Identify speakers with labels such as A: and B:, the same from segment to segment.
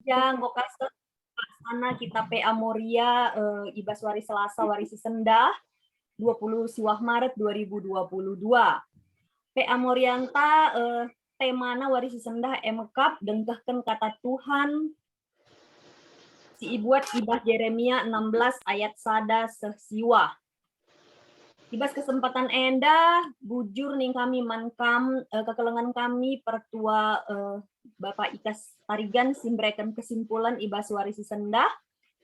A: Yang Gokasta sana kita PA Moria Ibas Wari Selasa Warisi Sendah 20 Siwah Maret 2022. PA Morianta temana Warisi Sendah emekap dengkehken kata Tuhan si ibuat Ibas Yeremia 16 ayat sada sesiwah. Ibas kesempatan enda bujur ning kami mankam kekelengan kami pertua Bapak Ikas Tarigan simbreken kesimpulan Ibas Warisi Sendah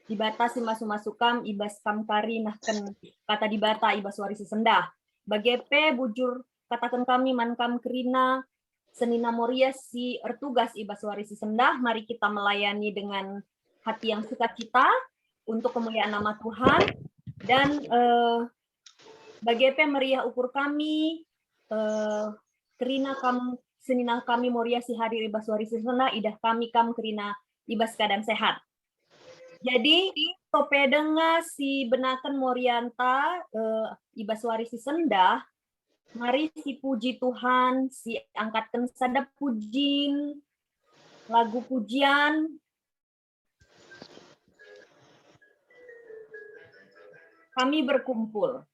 A: dibata masukam Ibas kamkari nahken kata dibata Ibas Warisi Sendah. Bagepe bujur katakan kami mankam kerina senina moria si ertugas Ibas Warisi Sendah, mari kita melayani dengan hati yang sukacita untuk kemuliaan nama Tuhan dan bagepe meriah ukur kami kerina kam senina kami moria si hadir Ibas Warisi Sendah idah kami kam kerina Ibas keadaan sehat. Jadi topedenga si benakan Morianta Ibas Warisi Sendah, mari si puji Tuhan, si angkatkan sadap pujin, lagu pujian. Kami berkumpul.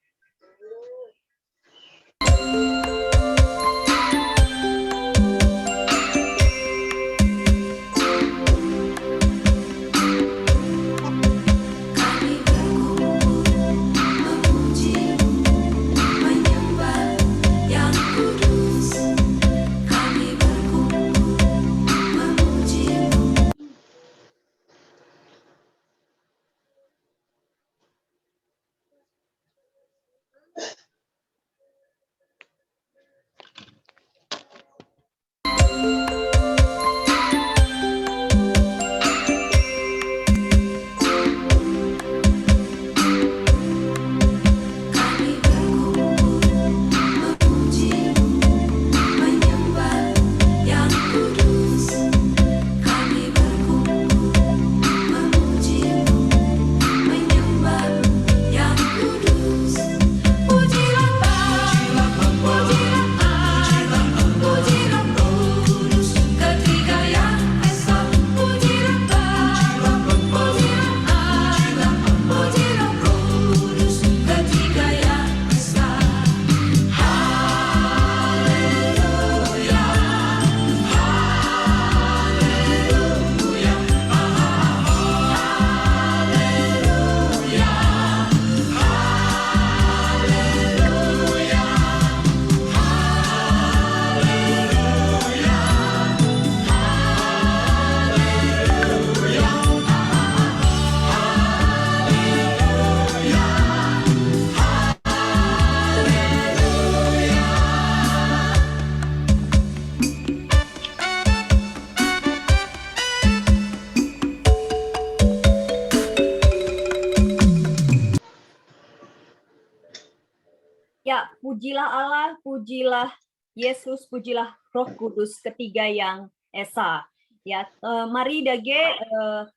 A: Ya, pujilah Allah, pujilah Yesus, pujilah Roh Kudus ketiga yang esa. Ya, mari dage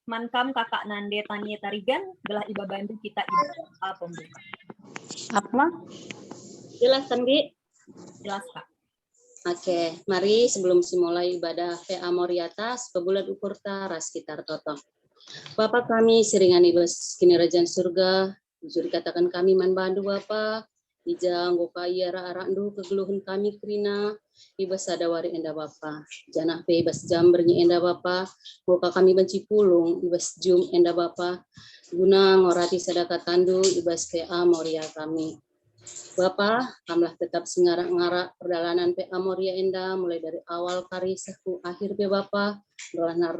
A: mankam kakak Nande Tania Tarigan belah iba bantu kita iba pembuka.
B: Apa? Jelaskan, Bi.
A: Jelas, Kak.
B: Oke, mari sebelum simulai ibadah PA Moriatas, pebulan ukur taras sekitar toto. Bapak kami seringan ibas kini rajaan surga, jujur katakan kami man bandu Bapak, ijang goka iara arandu kegeluhan kami krina, ibas sadawari enda Bapak, janah pe ibas jam bernyi enda Bapak, goka kami benci pulung, ibas jum enda Bapak, guna ngorati sadaka tandu, ibas PA Moria kami. Bapak, kamilah tetap sengarak-ngarak perjalanan PA Moria enda, mulai dari awal kari seku akhir pe Bapak,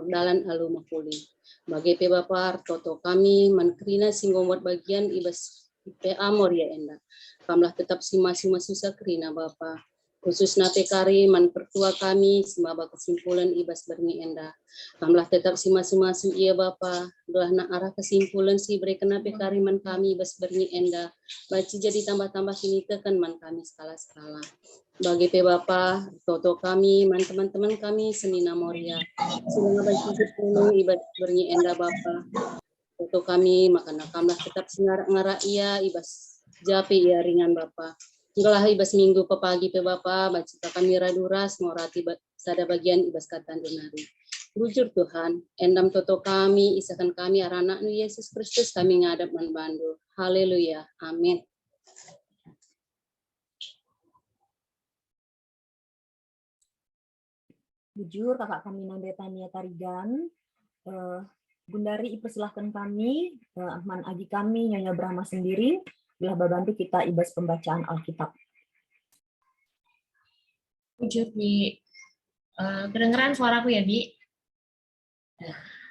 B: dalan alu mapuli. Bagi pe Bapak, toto kami mankrina singgung buat bagian ibas PA Moria enda. Kamilah tetap sima-sima susah krina Bapak. Khusus nape kari man pertua kami, semaba kesimpulan ibas bernyi enda. Kamilah tetap sima-sima su iya Bapak. Belah na arah kesimpulan si beri kenape kari man kami ibas bernyi enda. Baci jadi tambah-tambah kini tekan man kami skala-skala. Bagi pe Bapak, toto kami, man teman-teman kami senina Moria. Sehingga baci ibas bernyi enda Bapak. Toto kami, makana kamilah tetap sengarak-ngarak iya ibas japi iya ringan Bapak. Enggalah ibas minggu pepagi pe Bapak, bacita kami raduras, ngorati sada bagian ibas katan dunari. Bujur Tuhan, endam toto kami, isakan kami anak Yesus Kristus kami ngadap manbandu. Haleluya. Amin.
A: Bujur kakak kami Nanda Tania Tarigan, Bundari persilahkan kami, Man Agi kami, Nyonya Brahma sendiri, bila bantu kita ibas pembacaan Alkitab.
C: Bujur Bi, kedengeran suaraku ya Bi?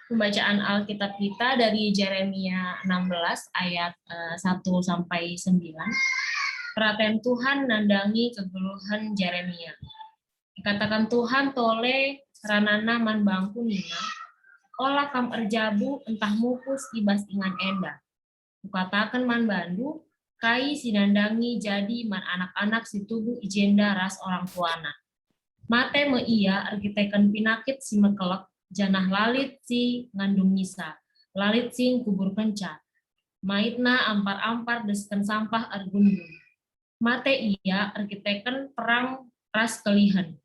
C: Pembacaan Alkitab kita dari Yeremia 16 ayat 1 sampai 9. Perhatian Tuhan nandangi kegeluhan Yeremia. Dikatakan Tuhan tole ranana man bangku nina, olah kam erjabu entah mupus ibas ingan enda. Kukatakan man bandu, kai sinandangi jadi man anak-anak si tubuh ijenda ras orang tuana. Mate me iya arkiteken pinakit si mekelek, janah lalit si ngandung nisa, lalit sing kubur kenca. Maitna ampar-ampar desken sampah argundung. Mate iya arkiteken perang ras kelihan.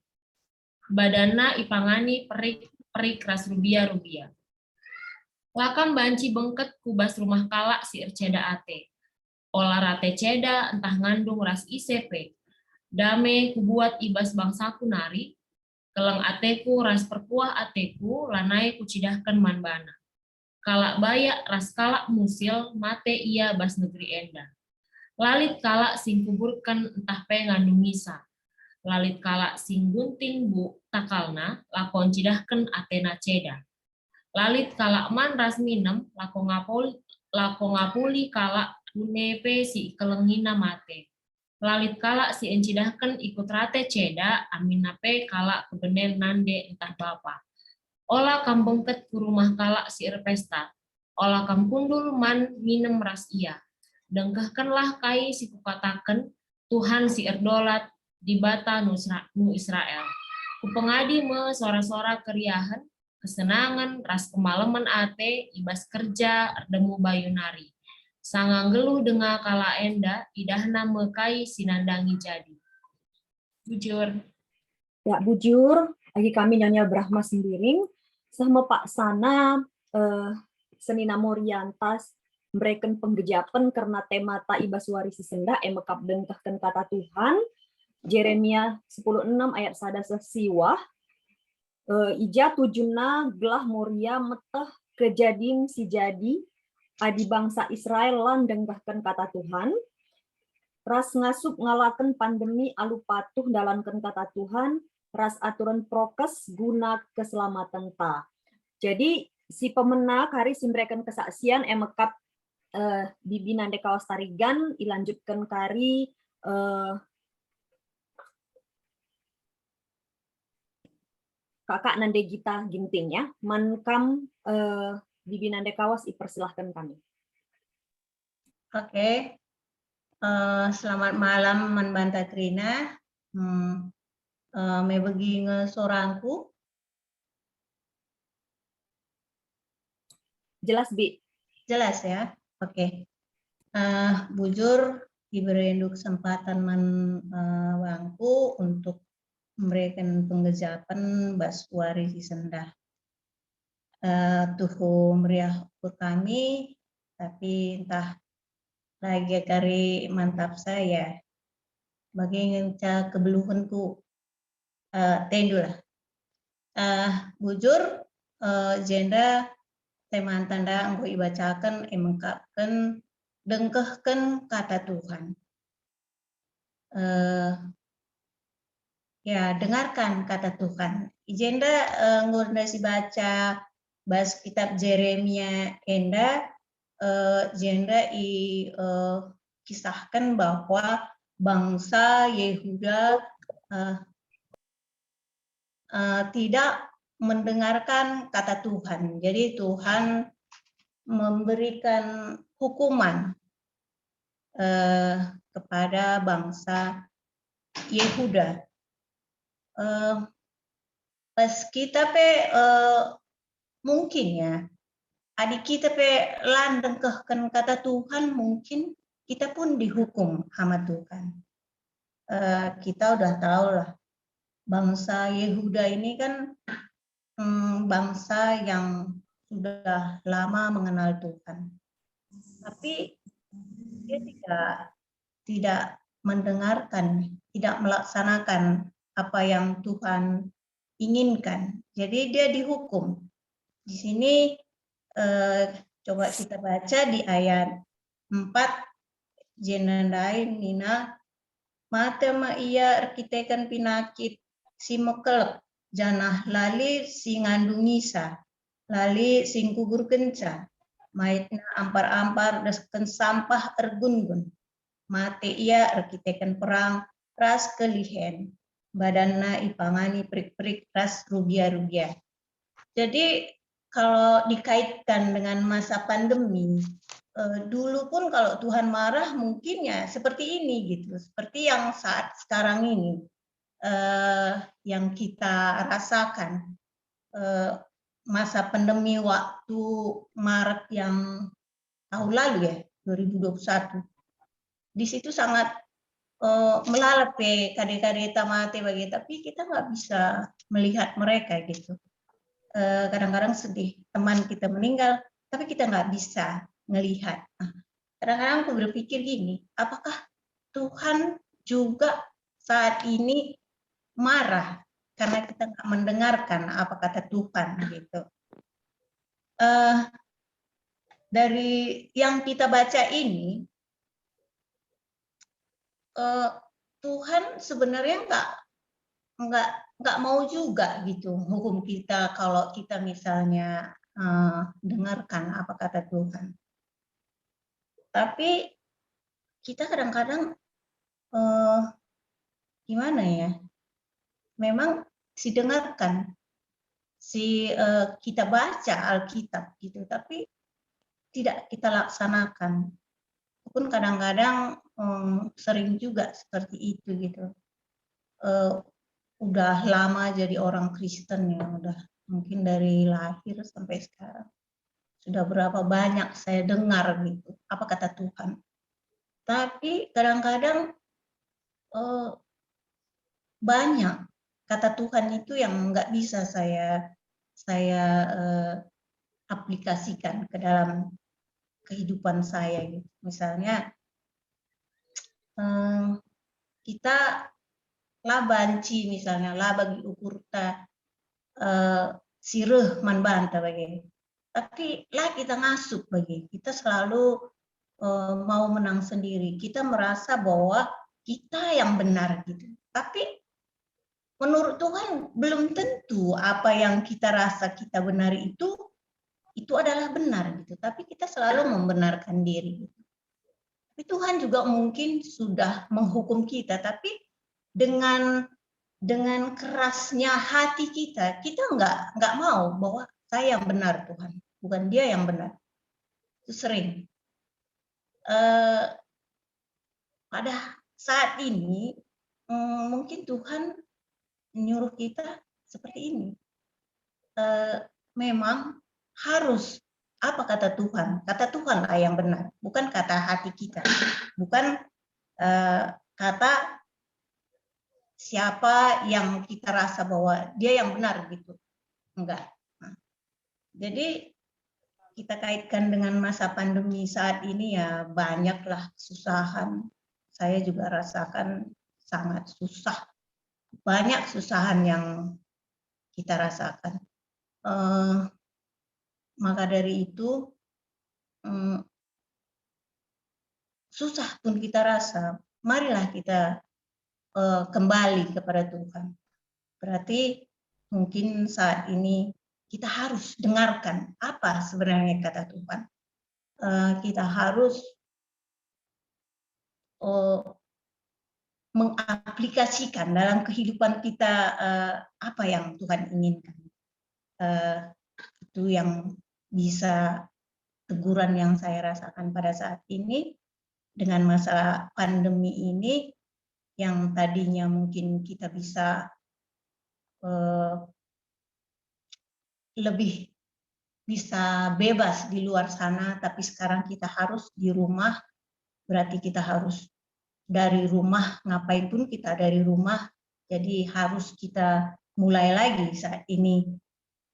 C: Badana ipangani perik ras rubia-rubia. Lakam banci bengket kubas rumah kalak si erceda ate. Olah rate ceda entah ngandung ras ICP. Dame kubuat ibas bangsaku nari. Keleng ateku ras perkuah ateku lanai kucidahkan manbana. Kalak bayak ras kalak musil mate iya bas negeri enda. Lalit kalak sing kuburkan entah pe ngandung nisa. Lalit kalak sing gunting bu takalna lakon cidahkan atena ceda. Lalit kalak man ras minem lako ngapuli kalak unepe si kelengina mate. Lalit kalak si encidahkan ikut rate ceda amin nape kalak kebenen nande entah bapa. Olah kam bengket ku rumah kalak si erpesta. Olah kam kundul man minem ras iya. Dengkahkanlah kai si kukatakan Tuhan si erdolat di bata nu Israel. Kupengadi me sora-sora keriahan, kesenangan, ras kemalaman ate, ibas kerja, erdemu bayunari. Sangang geluh denga kala enda, idahna mekai sinandangi jadi. Bujur.
A: Ya, bujur, lagi kami Nyonya Brahma sendiri, sama Pak Sana, Senina Moriantas, mereken penggejapan karena tema ta ibas warisi senda, emekap dengkahkan kata Tuhan, Yeremia 10:6 ayat sadasa siwah, ija tujuna gelah moria meteh kejadin si jadi, adi bangsa Israel lan dengkahkan kata Tuhan, ras ngasup ngalaken pandemi alu patuh dalankan kata Tuhan, ras aturan prokes guna keselamatan ta. Jadi si pemenak hari simbrekan kesaksian emekap Bibi Nande Kawas Tarigan ilanjutkan kari Kakak Nande Gita Ginting ya. Mankam Bibi Nande Kawas ipersilahkan kami.
D: Oke. Selamat malam Manbanta Trina. Me begi sorangku.
A: Jelas Bi?
D: Jelas ya. Oke. Bujur diberi kesempatan bangku untuk memberikan penggejapan Baswari Sisendah. Tuhu meriah kami, tapi entah lagi kari mantap saya. Bagi ngenca kebeluhanku tendulah. Bujur jenda teman tanda anggo ibacakan emengkapkan dengkehkan kata Tuhan. Ya, dengarkan kata Tuhan. Ijenda ngurnasi baca bas kitab Yeremia enda jenda kisahkan bahwa bangsa Yehuda tidak mendengarkan kata Tuhan. Jadi Tuhan memberikan hukuman kepada bangsa Yehuda. Pas kita mungkin ya, adik kita landengkehkan kata Tuhan, mungkin kita pun dihukum sama Tuhan. Kita udah tahu lah, bangsa Yehuda ini kan bangsa yang sudah lama mengenal Tuhan. Tapi dia tidak mendengarkan, tidak melaksanakan apa yang Tuhan inginkan. Jadi dia dihukum. Di sini coba kita baca di ayat 4, jenandai nina mate ma ia arkitekan pinakit si mekelep janah lali si ngandungisa lali sing kubur kenca maitna ampar-ampar desken sampah ergun-gun mate ia arkitekan perang ras kelihen badanna ipangani prik-prik ras rugia-rugia. Jadi kalau dikaitkan dengan masa pandemi, dulu pun kalau Tuhan marah mungkin ya seperti ini gitu, seperti yang saat sekarang ini yang kita rasakan, masa pandemi waktu Maret yang tahun lalu ya 2021. Di situ sangat melalap kade-kade tamate bagi, tapi kita nggak bisa melihat mereka gitu. Kadang-kadang sedih teman kita meninggal, tapi kita nggak bisa melihat. Kadang-kadang aku berpikir gini, apakah Tuhan juga saat ini marah karena kita nggak mendengarkan apa kata Tuhan gitu. Dari yang kita baca ini, Tuhan sebenarnya nggak mau juga gitu hukum kita kalau kita misalnya dengarkan apa kata Tuhan. Tapi kita kadang-kadang gimana ya? Memang dengarkan, kita baca Alkitab gitu, tapi tidak kita laksanakan. Pun kadang-kadang sering juga seperti itu gitu. Udah lama jadi orang Kristen ya, udah mungkin dari lahir sampai sekarang. Sudah berapa banyak saya dengar gitu, apa kata Tuhan. Tapi kadang-kadang banyak kata Tuhan itu yang nggak bisa saya aplikasikan ke dalam kehidupan saya gitu. Misalnya kita lah banci misalnya lah bagi ukurta sireh man banta bagi, tapi lah kita ngasup bagi, kita selalu mau menang sendiri, kita merasa bahwa kita yang benar gitu, tapi menurut Tuhan belum tentu apa yang kita rasa kita benar itu adalah benar gitu, tapi kita selalu membenarkan diri gitu. Tapi Tuhan juga mungkin sudah menghukum kita, tapi dengan kerasnya hati kita nggak mau bahwa saya yang benar Tuhan, bukan dia yang benar. Itu sering. Pada saat ini mungkin Tuhan menyuruh kita seperti ini. Memang harus apa kata Tuhan? Kata Tuhan lah yang benar, bukan kata hati kita, bukan kata siapa yang kita rasa bahwa dia yang benar gitu, enggak. Jadi kita kaitkan dengan masa pandemi saat ini ya banyaklah kesusahan. Saya juga rasakan sangat susah, banyak kesusahan yang kita rasakan. Maka dari itu susah pun kita rasa, marilah kita kembali kepada Tuhan. Berarti mungkin saat ini kita harus dengarkan apa sebenarnya kata Tuhan. Kita harus mengaplikasikan dalam kehidupan kita apa yang Tuhan inginkan. Itu yang bisa teguran yang saya rasakan pada saat ini dengan masa pandemi ini, yang tadinya mungkin kita bisa lebih bisa bebas di luar sana, tapi sekarang kita harus di rumah, berarti kita harus dari rumah, ngapain pun kita dari rumah, jadi harus kita mulai lagi saat ini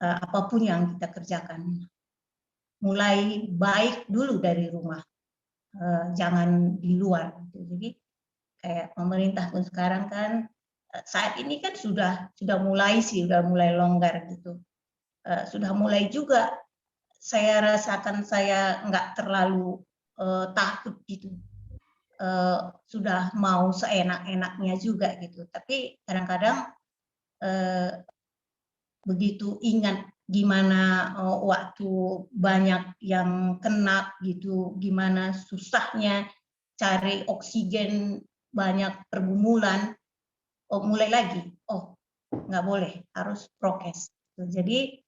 D: apapun yang kita kerjakan. Mulai baik dulu dari rumah, jangan di luar. Jadi kayak pemerintah pun sekarang kan saat ini kan sudah mulai longgar gitu. Sudah mulai juga saya rasakan saya nggak terlalu takut gitu. Sudah mau seenak-enaknya juga gitu. Tapi kadang-kadang begitu ingat gimana waktu banyak yang kena gitu, gimana susahnya cari oksigen, banyak pergumulan, mulai lagi, nggak boleh, harus prokes. Jadi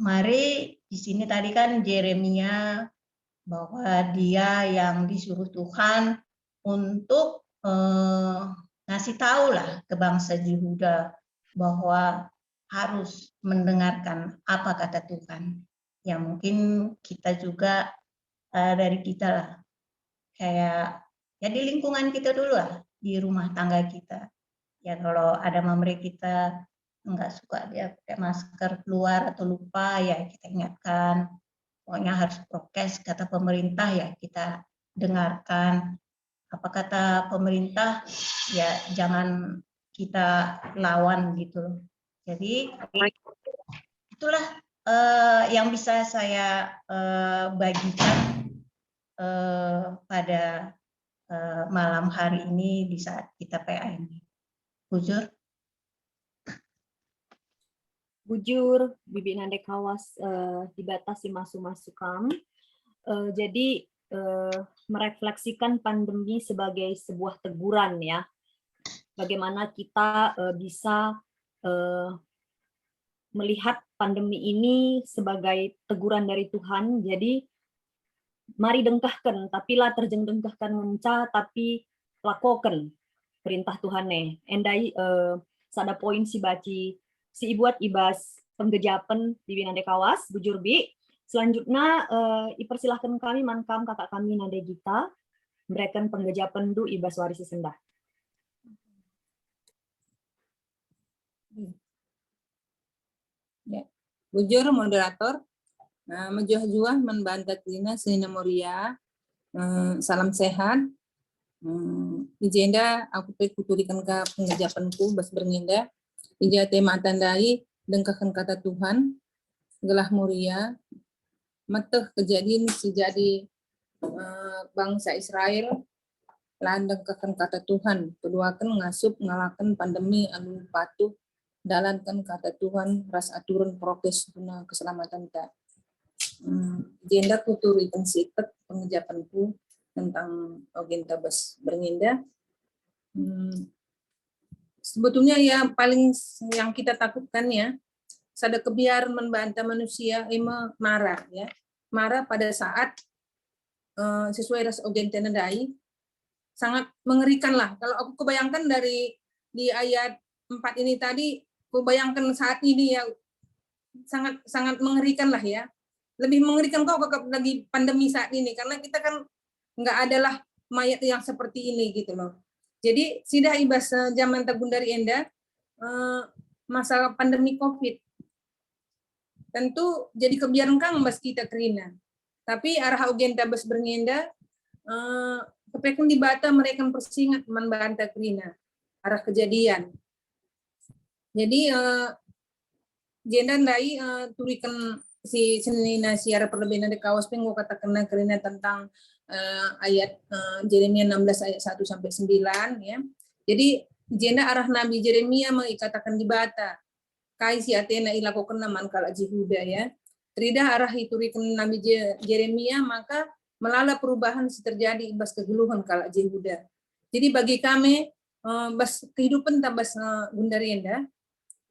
D: mari di sini tadi kan Yeremia bahwa dia yang disuruh Tuhan untuk ngasih tahu lah ke bangsa Yehuda bahwa harus mendengarkan apa kata Tuhan. Ya mungkin kita juga dari kita lah, kayak ya di lingkungan kita dulu lah, di rumah tangga kita. Ya kalau ada mamre kita nggak suka dia pakai masker keluar atau lupa, ya kita ingatkan. Pokoknya harus prokes, kata pemerintah ya kita dengarkan. Apa kata pemerintah, ya jangan kita lawan gitu. Jadi itulah yang bisa saya bagikan pada malam hari ini di saat kita PA ini.
A: Bujur, Bibi Nande Kawas dibatasi masuk-masukam. Jadi merefleksikan pandemi sebagai sebuah teguran ya. Bagaimana kita bisa melihat pandemi ini sebagai teguran dari Tuhan. Jadi mari dengkahkan, tapi lah terjeng dengkahkan ngenca, tapi lakokan perintah Tuhan nih. Endai sada poin si baci si ibuat ibas penggejapan di Nande Kawas, bujur bi. Selanjutnya ipersilahkan kami mankam kakak kami Nande Gita memberikan penggejapan du ibas warisi sendah.
E: Ya. Bujur moderator, mejuah-juah membantah Lina Selina Moria, salam sehat. Ijenda aku kuturikan ke pengejapanku bas bernginda. Ija tema tandai dengkakan kata Tuhan, gelah muria, mateh kejadian sejadi bangsa Israel, landengkakan kata Tuhan, keduakan ngasup ngalakan pandemi anu patuh, dalankan kata Tuhan, ras aturan prokes guna keselamatan tak. Jenda kuturi pensiket pengejapanku tentang agenda bas bernginda. Sebetulnya yang paling yang kita takutkan ya, sada kebiar membantah manusia marah ya, marah pada saat sesuai ras agenda nadai sangat mengerikan lah. Kalau aku kebayangkan dari di ayat 4 ini tadi, kebayangkan saat ini ya sangat sangat mengerikan lah ya. Lebih mengerikan kok lagi pandemi saat ini karena kita kan nggak adalah mayat yang seperti ini gitu loh. Jadi sidah ibas zaman Tagundari Enda masalah pandemi COVID tentu jadi kebiaran kang bas kita kerina. Tapi arah agenda bas bernginda kepekan di bata mereka persingat membantah kerina arah kejadian. Jadi jenda ndai turikan si senina siara perlebihan dari kawas pengu kata kena kerina tentang ayat Yeremia 16 ayat 1 sampai 9 ya. Jadi jenda arah Nabi Yeremia mengikatakan di bata kai si Atena ilakokan naman kala Yehuda ya. Trida arah iturikan Nabi Yeremia maka melala perubahan terjadi ibas kegeluhan kala Yehuda. Jadi bagi kami bas kehidupan tabas gundari enda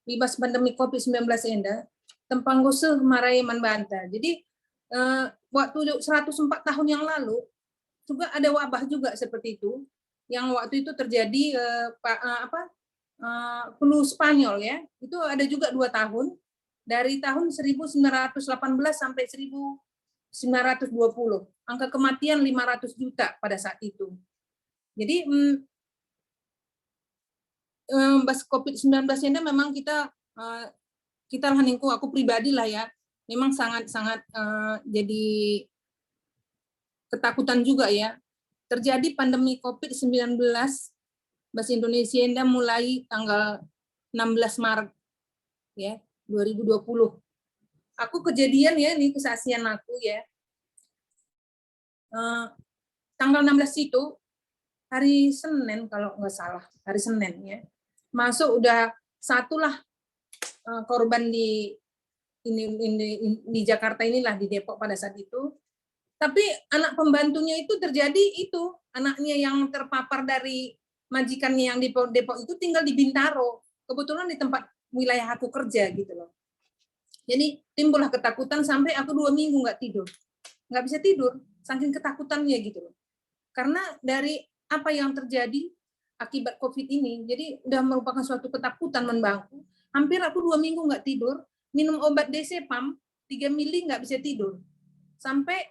E: ibas pandemi COVID-19 enda tempang goseh marai membantah. Jadi waktu 104 tahun yang lalu juga ada wabah juga seperti itu yang waktu itu terjadi flu Spanyol ya. Itu ada juga 2 tahun dari tahun 1918 sampai 1920. Angka kematian 500 juta pada saat itu. Jadi bas COVID-19 ini memang kita kita lah ningku, aku pribadi lah ya, memang sangat-sangat jadi ketakutan juga ya. Terjadi pandemi COVID-19 bahasa Indonesia Enda mulai tanggal 16 Maret ya 2020. Aku kejadian ya, ini kesaksian aku ya. Tanggal 16 itu hari Senin kalau nggak salah, hari Senin ya. Masuk udah satulah korban di Jakarta inilah, di Depok pada saat itu. Tapi anak pembantunya itu terjadi itu, anaknya yang terpapar dari majikannya yang di Depok itu tinggal di Bintaro. Kebetulan di tempat wilayah aku kerja gitu loh. Jadi timbullah ketakutan sampai aku 2 minggu nggak tidur. Nggak bisa tidur, saking ketakutannya gitu loh. Karena dari apa yang terjadi akibat COVID ini, jadi udah merupakan suatu ketakutan membangku. Hampir aku 2 minggu nggak tidur, minum obat DC-PAM 3 mili nggak bisa tidur. Sampai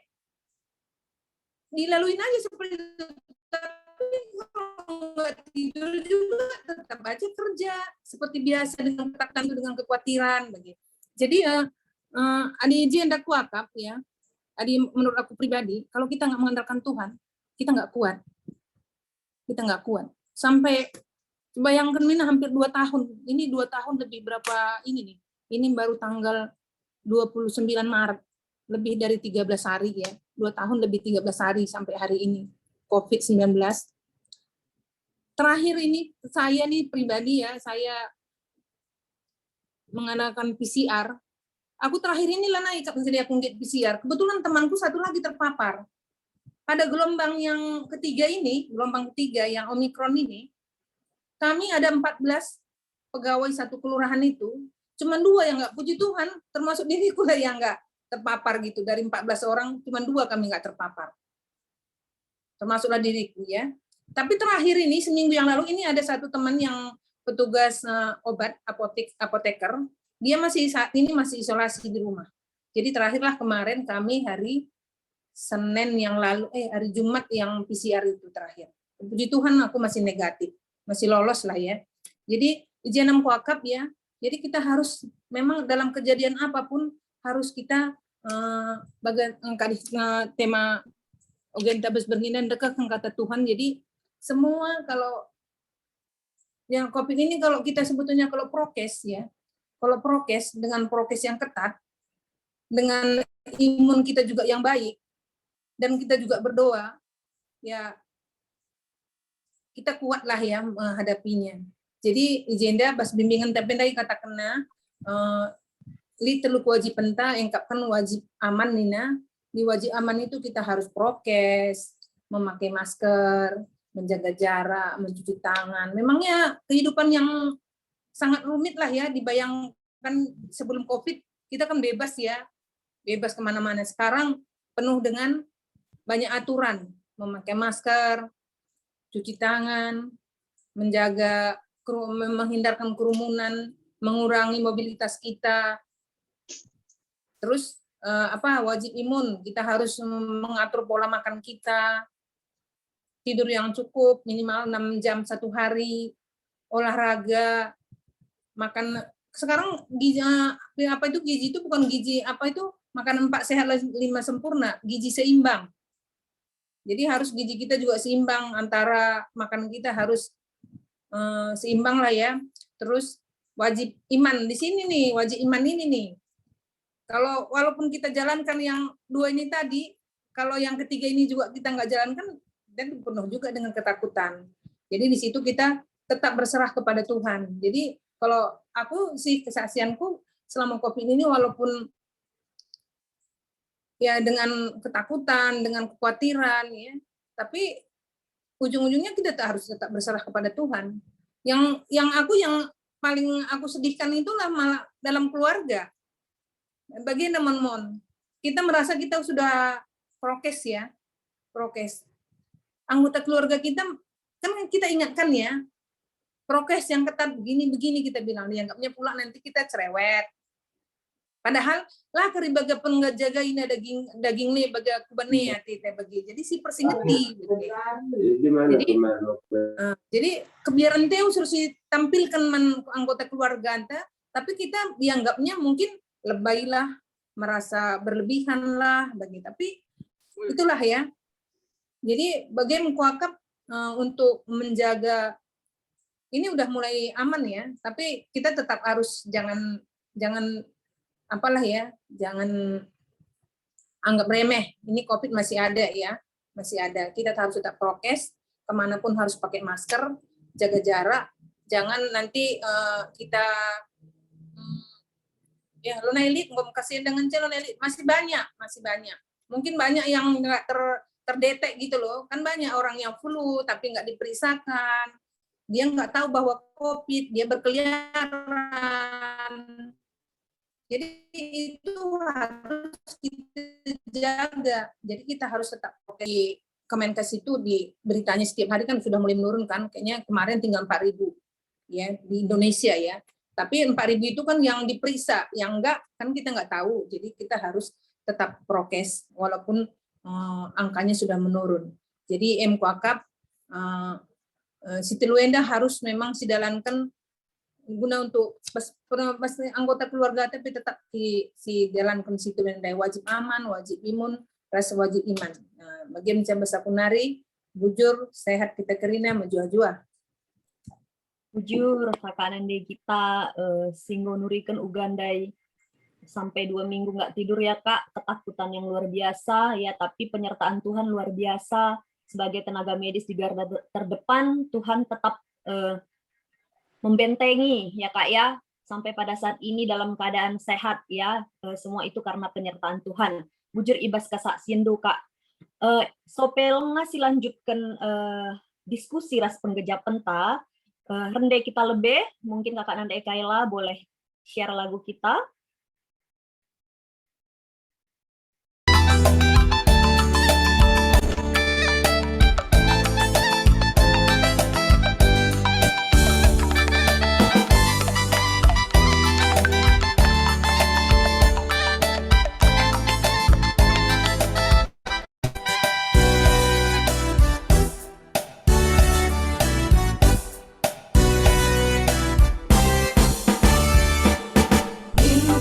E: dilaluin aja seperti itu. Tapi kalau nggak tidur juga tetap aja kerja seperti biasa dengan ketakutan, dengan kekhawatiran begitu. Jadi Adi izin hendak wakaf ya. Adi menurut aku pribadi, kalau kita nggak mengandalkan Tuhan, kita nggak kuat. Kita nggak kuat. Sampai bayangkan Mina hampir 2 tahun. Ini 2 tahun lebih berapa ini nih? Ini baru tanggal 29 Maret. Lebih dari 13 hari ya. 2 tahun lebih 13 hari sampai hari ini. COVID-19. Terakhir ini saya nih pribadi ya, saya mengandalkan PCR. Aku terakhir inilah naik jadi akun PCR. Kebetulan temanku satu lagi terpapar. Pada gelombang yang ketiga ini, gelombang ketiga yang Omikron ini, kami ada 14 pegawai satu kelurahan itu, cuma 2 yang nggak, puji Tuhan, termasuk diriku lah yang nggak terpapar gitu. Dari 14 orang, cuma 2 kami nggak terpapar. Termasuklah diriku ya. Tapi terakhir ini, seminggu yang lalu, ini ada satu teman yang petugas obat, apoteker, dia saat ini masih isolasi di rumah. Jadi terakhirlah kemarin kami hari Senin yang lalu, hari Jumat yang PCR itu terakhir. Puji Tuhan aku masih negatif, masih lolos lah ya. Jadi izin wakaf ya. Jadi kita harus memang dalam kejadian apapun harus kita tema Ogenta Besberginan dekat kata Tuhan. Jadi semua kalau yang COVID ini kalau kita sebetulnya kalau prokes ya, kalau prokes dengan prokes yang ketat, dengan imun kita juga yang baik, dan kita juga berdoa, ya kita kuatlah ya menghadapinya. Jadi ijenda bas bimbingan tapi tadi katakanna li teluk wajib penta engkapkan wajib aman nina. Di wajib aman itu kita harus prokes, memakai masker, menjaga jarak, mencuci tangan. Memangnya kehidupan yang sangat rumit lah ya, dibayangkan sebelum COVID kita kan bebas ya, bebas kemana-mana. Sekarang penuh dengan banyak aturan, memakai masker, cuci tangan, menjaga, menghindarkan kerumunan, mengurangi mobilitas kita. Terus wajib imun, kita harus mengatur pola makan kita, tidur yang cukup minimal 6 jam 1 hari, olahraga, makan. Sekarang gizi gizi itu bukan gizi makan 4 sehat 5 sempurna, gizi seimbang. Jadi harus gizi kita juga seimbang, antara makanan kita harus seimbang lah ya. Terus wajib iman di sini nih, wajib iman ini nih. Kalau walaupun kita jalankan yang 2 ini tadi, kalau yang ketiga ini juga kita nggak jalankan, dan penuh juga dengan ketakutan. Jadi di situ kita tetap berserah kepada Tuhan. Jadi kalau aku sih kesaksianku selama COVID ini walaupun ya dengan ketakutan, dengan kekhawatiran ya, tapi ujung-ujungnya kita harus tetap berserah kepada Tuhan. Yang paling aku sedihkan itulah malah dalam keluarga. Bagian teman-teman, kita merasa kita sudah prokes ya, prokes. Anggota keluarga kita, kan kita ingatkan ya, prokes yang ketat begini kita bilang, dianggapnya pula nanti kita cerewet. Padahal lah keribaga pengajaga ini daging nih baga kubane ya tite bagi. Jadi si persingeti. Jadi kebiaran teh harus ditampilkan anggota keluarga anta tapi kita dianggapnya mungkin lebay lah, merasa berlebihan lah, begitu. Tapi itulah ya. Jadi bagaimana Mukwakaf untuk menjaga ini udah mulai aman ya, tapi kita tetap harus jangan apalah ya, jangan anggap remeh. Ini COVID masih ada ya, masih ada. Kita harus tetap prokes, kemanapun harus pakai masker, jaga jarak, jangan nanti kita ya lo elit nggak kasihan dengan calon elit masih banyak mungkin banyak yang nggak terdetek gitu loh, kan banyak orang yang flu tapi nggak diperiksakan, dia nggak tahu bahwa COVID, dia berkeliaran. Jadi itu harus kita jaga. Jadi kita harus tetap di Kemenkes itu di beritanya setiap hari kan sudah mulai menurun kan, kayaknya kemarin tinggal 4.000 ya di Indonesia ya. Tapi 4.000 itu kan yang diperiksa, yang enggak kan kita nggak tahu. Jadi kita harus tetap prokes walaupun angkanya sudah menurun. Jadi Mukwakaf Siti Luenda harus memang dijalankan guna untuk anggota keluarga, tapi tetap dijalankan Siti Luenda, wajib aman, wajib imun, rasa wajib iman. Bagi mencari sakunari, bujur, sehat kita kerina, menjuah-juah.
A: Bujur, sakanan deh kita singgo nurikan ugandai sampai 2 minggu nggak tidur ya Kak, ketakutan yang luar biasa ya, tapi penyertaan Tuhan luar biasa. Sebagai tenaga medis di garda terdepan, Tuhan tetap membentengi ya Kak ya, sampai pada saat ini dalam keadaan sehat ya, semua itu karena penyertaan Tuhan. Bujur ibas kasaksian Kak. Sopel ngasih lanjutkan diskusi ras penggejap penta, rende kita lebih, mungkin Kakak Nanda Ekaila boleh share lagu kita.
F: Minggu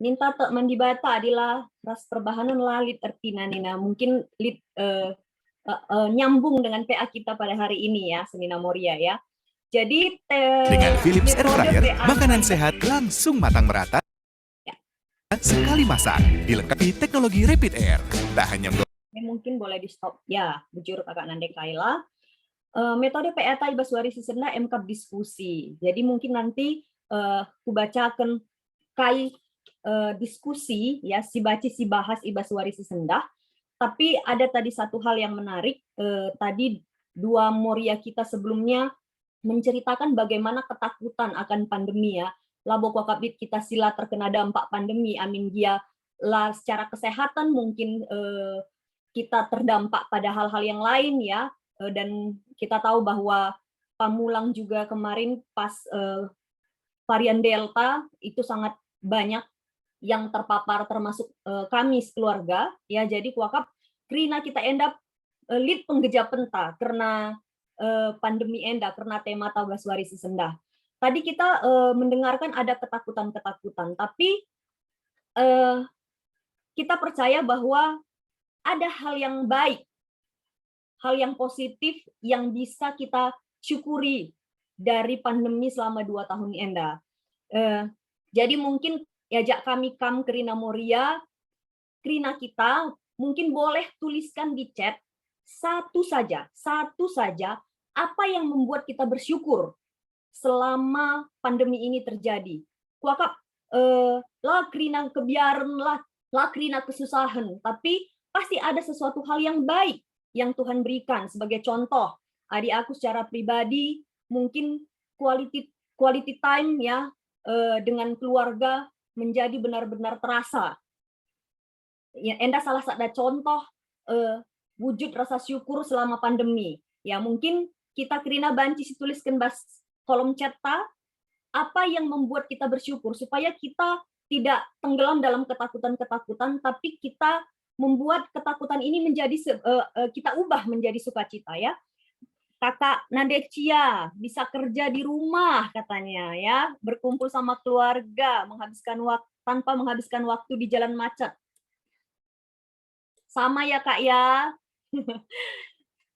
A: Ninta tak mandibata adalah ras perbahanan lalit ertina Nina. Mungkin nyambung dengan PA kita pada hari ini ya, Senina Moria ya. Jadi
F: Dengan Philips Air
A: metode
F: Fryer,
A: PA
F: makanan sehat langsung matang merata. Sekali masak, dilengkapi teknologi Rapid Air. Tak hanya
A: mungkin boleh di stop ya, bujur Kakak Nande Kaila. Metode PA Ibaswari Sisenda MK diskusi. Jadi mungkin nanti ku bacakan kai diskusi ya, si baci si bahas Ibaswari Sisenda. Tapi ada tadi satu hal yang menarik, tadi dua Moria kita sebelumnya menceritakan bagaimana ketakutan akan pandemi ya. Labo kokabit kita sila terkena dampak pandemi, amin dia lah secara kesehatan mungkin kita terdampak pada hal-hal yang lain ya, dan kita tahu bahwa Pamulang juga kemarin pas varian Delta itu sangat banyak yang terpapar termasuk kami keluarga ya. Jadi kuakap krina kita endap lead penggeja penta karena pandemi enda karena tema Tabaswari Sisenda. Tadi kita mendengarkan ada ketakutan-ketakutan, tapi kita percaya bahwa ada hal yang baik, hal yang positif yang bisa kita syukuri dari pandemi selama 2 tahun enda. Jadi mungkin ajak kami Krina Moria, Krina kita mungkin boleh tuliskan di chat satu saja apa yang membuat kita bersyukur selama pandemi ini terjadi. Kuakap lah Krina kebiaran lah Krina kesusahan, tapi pasti ada sesuatu hal yang baik yang Tuhan berikan. Sebagai contoh, adik aku secara pribadi mungkin quality time ya dengan keluarga menjadi benar-benar terasa. Ya, enda salah satu contoh wujud rasa syukur selama pandemi. Ya, mungkin kita Krina banci tuliskan bas kolom chat apa yang membuat kita bersyukur supaya kita tidak tenggelam dalam ketakutan-ketakutan, tapi kita membuat ketakutan ini menjadi kita ubah menjadi sukacita ya. Kakak Nandecia bisa kerja di rumah katanya ya, berkumpul sama keluarga, tanpa menghabiskan waktu di jalan macet. Sama ya Kak ya.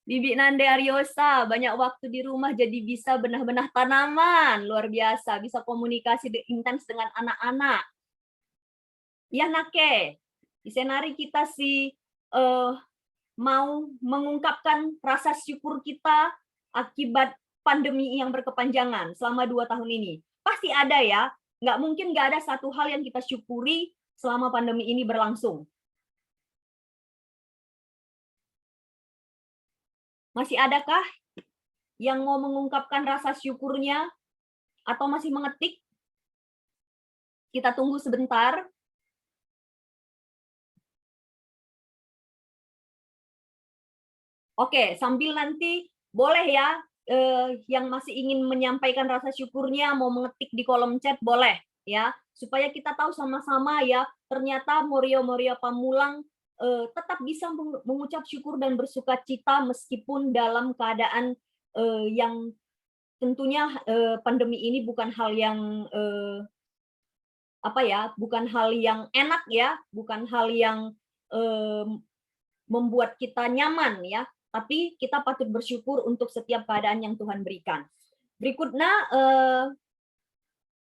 A: Bibi Nande Aryosa, banyak waktu di rumah jadi bisa benah-benah tanaman, luar biasa, bisa komunikasi intens dengan anak-anak. Ya Nake, di senari kita mau mengungkapkan rasa syukur kita akibat pandemi yang berkepanjangan selama 2 tahun ini. Pasti ada ya, nggak mungkin nggak ada satu hal yang kita syukuri selama pandemi ini berlangsung. Masih adakah yang mau mengungkapkan rasa syukurnya atau masih mengetik? Kita tunggu sebentar. Oke, sambil nanti boleh ya yang masih ingin menyampaikan rasa syukurnya mau mengetik di kolom chat boleh ya, supaya kita tahu sama-sama ya ternyata Moria-Moria Pamulang tetap bisa mengucap syukur dan bersukacita meskipun dalam keadaan yang tentunya pandemi ini bukan hal yang bukan hal yang enak ya, bukan hal yang membuat kita nyaman ya, tapi kita patut bersyukur untuk setiap keadaan yang Tuhan berikan. Berikutnya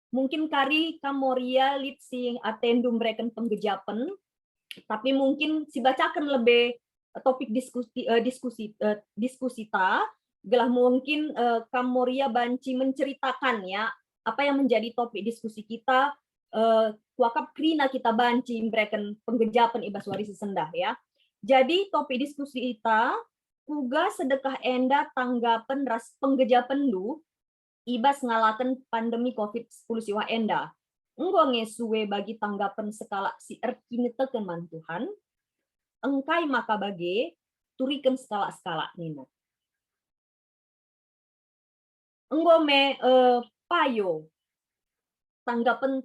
A: mungkin Kari Kamoria lit si atendum mereka penggejapan, tapi mungkin si bacakan lebih topik diskusi gelah mungkin Kamoria banci menceritakan ya apa yang menjadi topik diskusi kita wakap krina kita banci mereka penggejapan Ibaswari Sisenda ya. Jadi topik diskusi kita kuga sedekah enda tanggapan ras penggejapan lu Ibas ngalakan pandemi COVID-19 siwa enda. Enggo ngesuwe bagi tanggapan skala si erkini tekeman Tuhan, engkai maka bagi turikan skala-skala nino. Enggo me payo tanggapan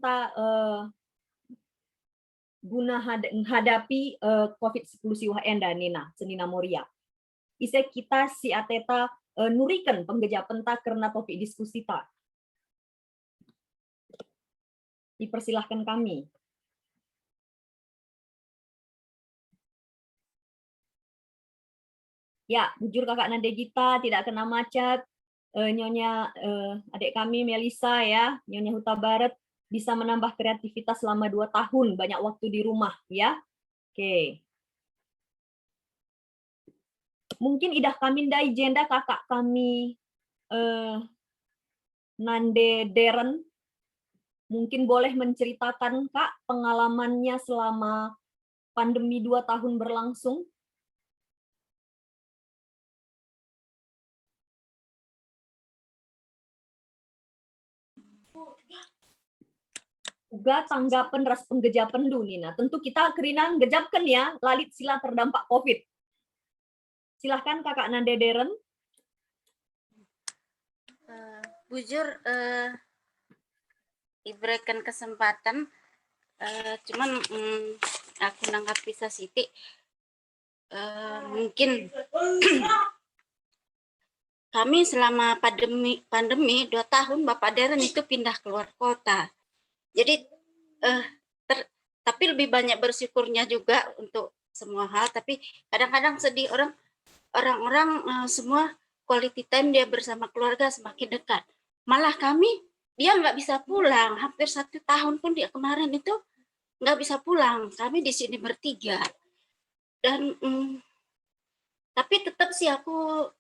A: guna menghadapi COVID-19 siwa enda nina senina Moria. Ise kita si ateta nurikan penggejapan ta karena topik diskusi ta. Dipersilahkan kami. Ya, bujur kakak Nade Gita, tidak kena macet. Nyonya adik kami Melisa ya, Nyonya Huta Barat bisa menambah kreativitas selama 2 tahun, banyak waktu di rumah ya. Oke. Mungkin Idah Kamindai Jenda kakak kami Nande Deren mungkin boleh menceritakan Kak pengalamannya selama pandemi 2 tahun berlangsung. Juga tanggapan ras penggejapan dulu Nina. Tentu kita kerinang gejapkan ya, lalit sila terdampak COVID. Silahkan kakak Nande Deren.
G: Bujur diberikan kesempatan, cuman aku nanggapi Siti, mungkin kami selama pandemi 2 tahun Bapak Deren itu pindah keluar kota. Jadi tapi lebih banyak bersyukurnya juga untuk semua hal, tapi kadang-kadang sedih orang-orang semua quality time dia bersama keluarga semakin dekat. Malah kami dia nggak bisa pulang, hampir 1 tahun pun dia kemarin itu nggak bisa pulang. Kami di sini bertiga dan tapi tetap sih aku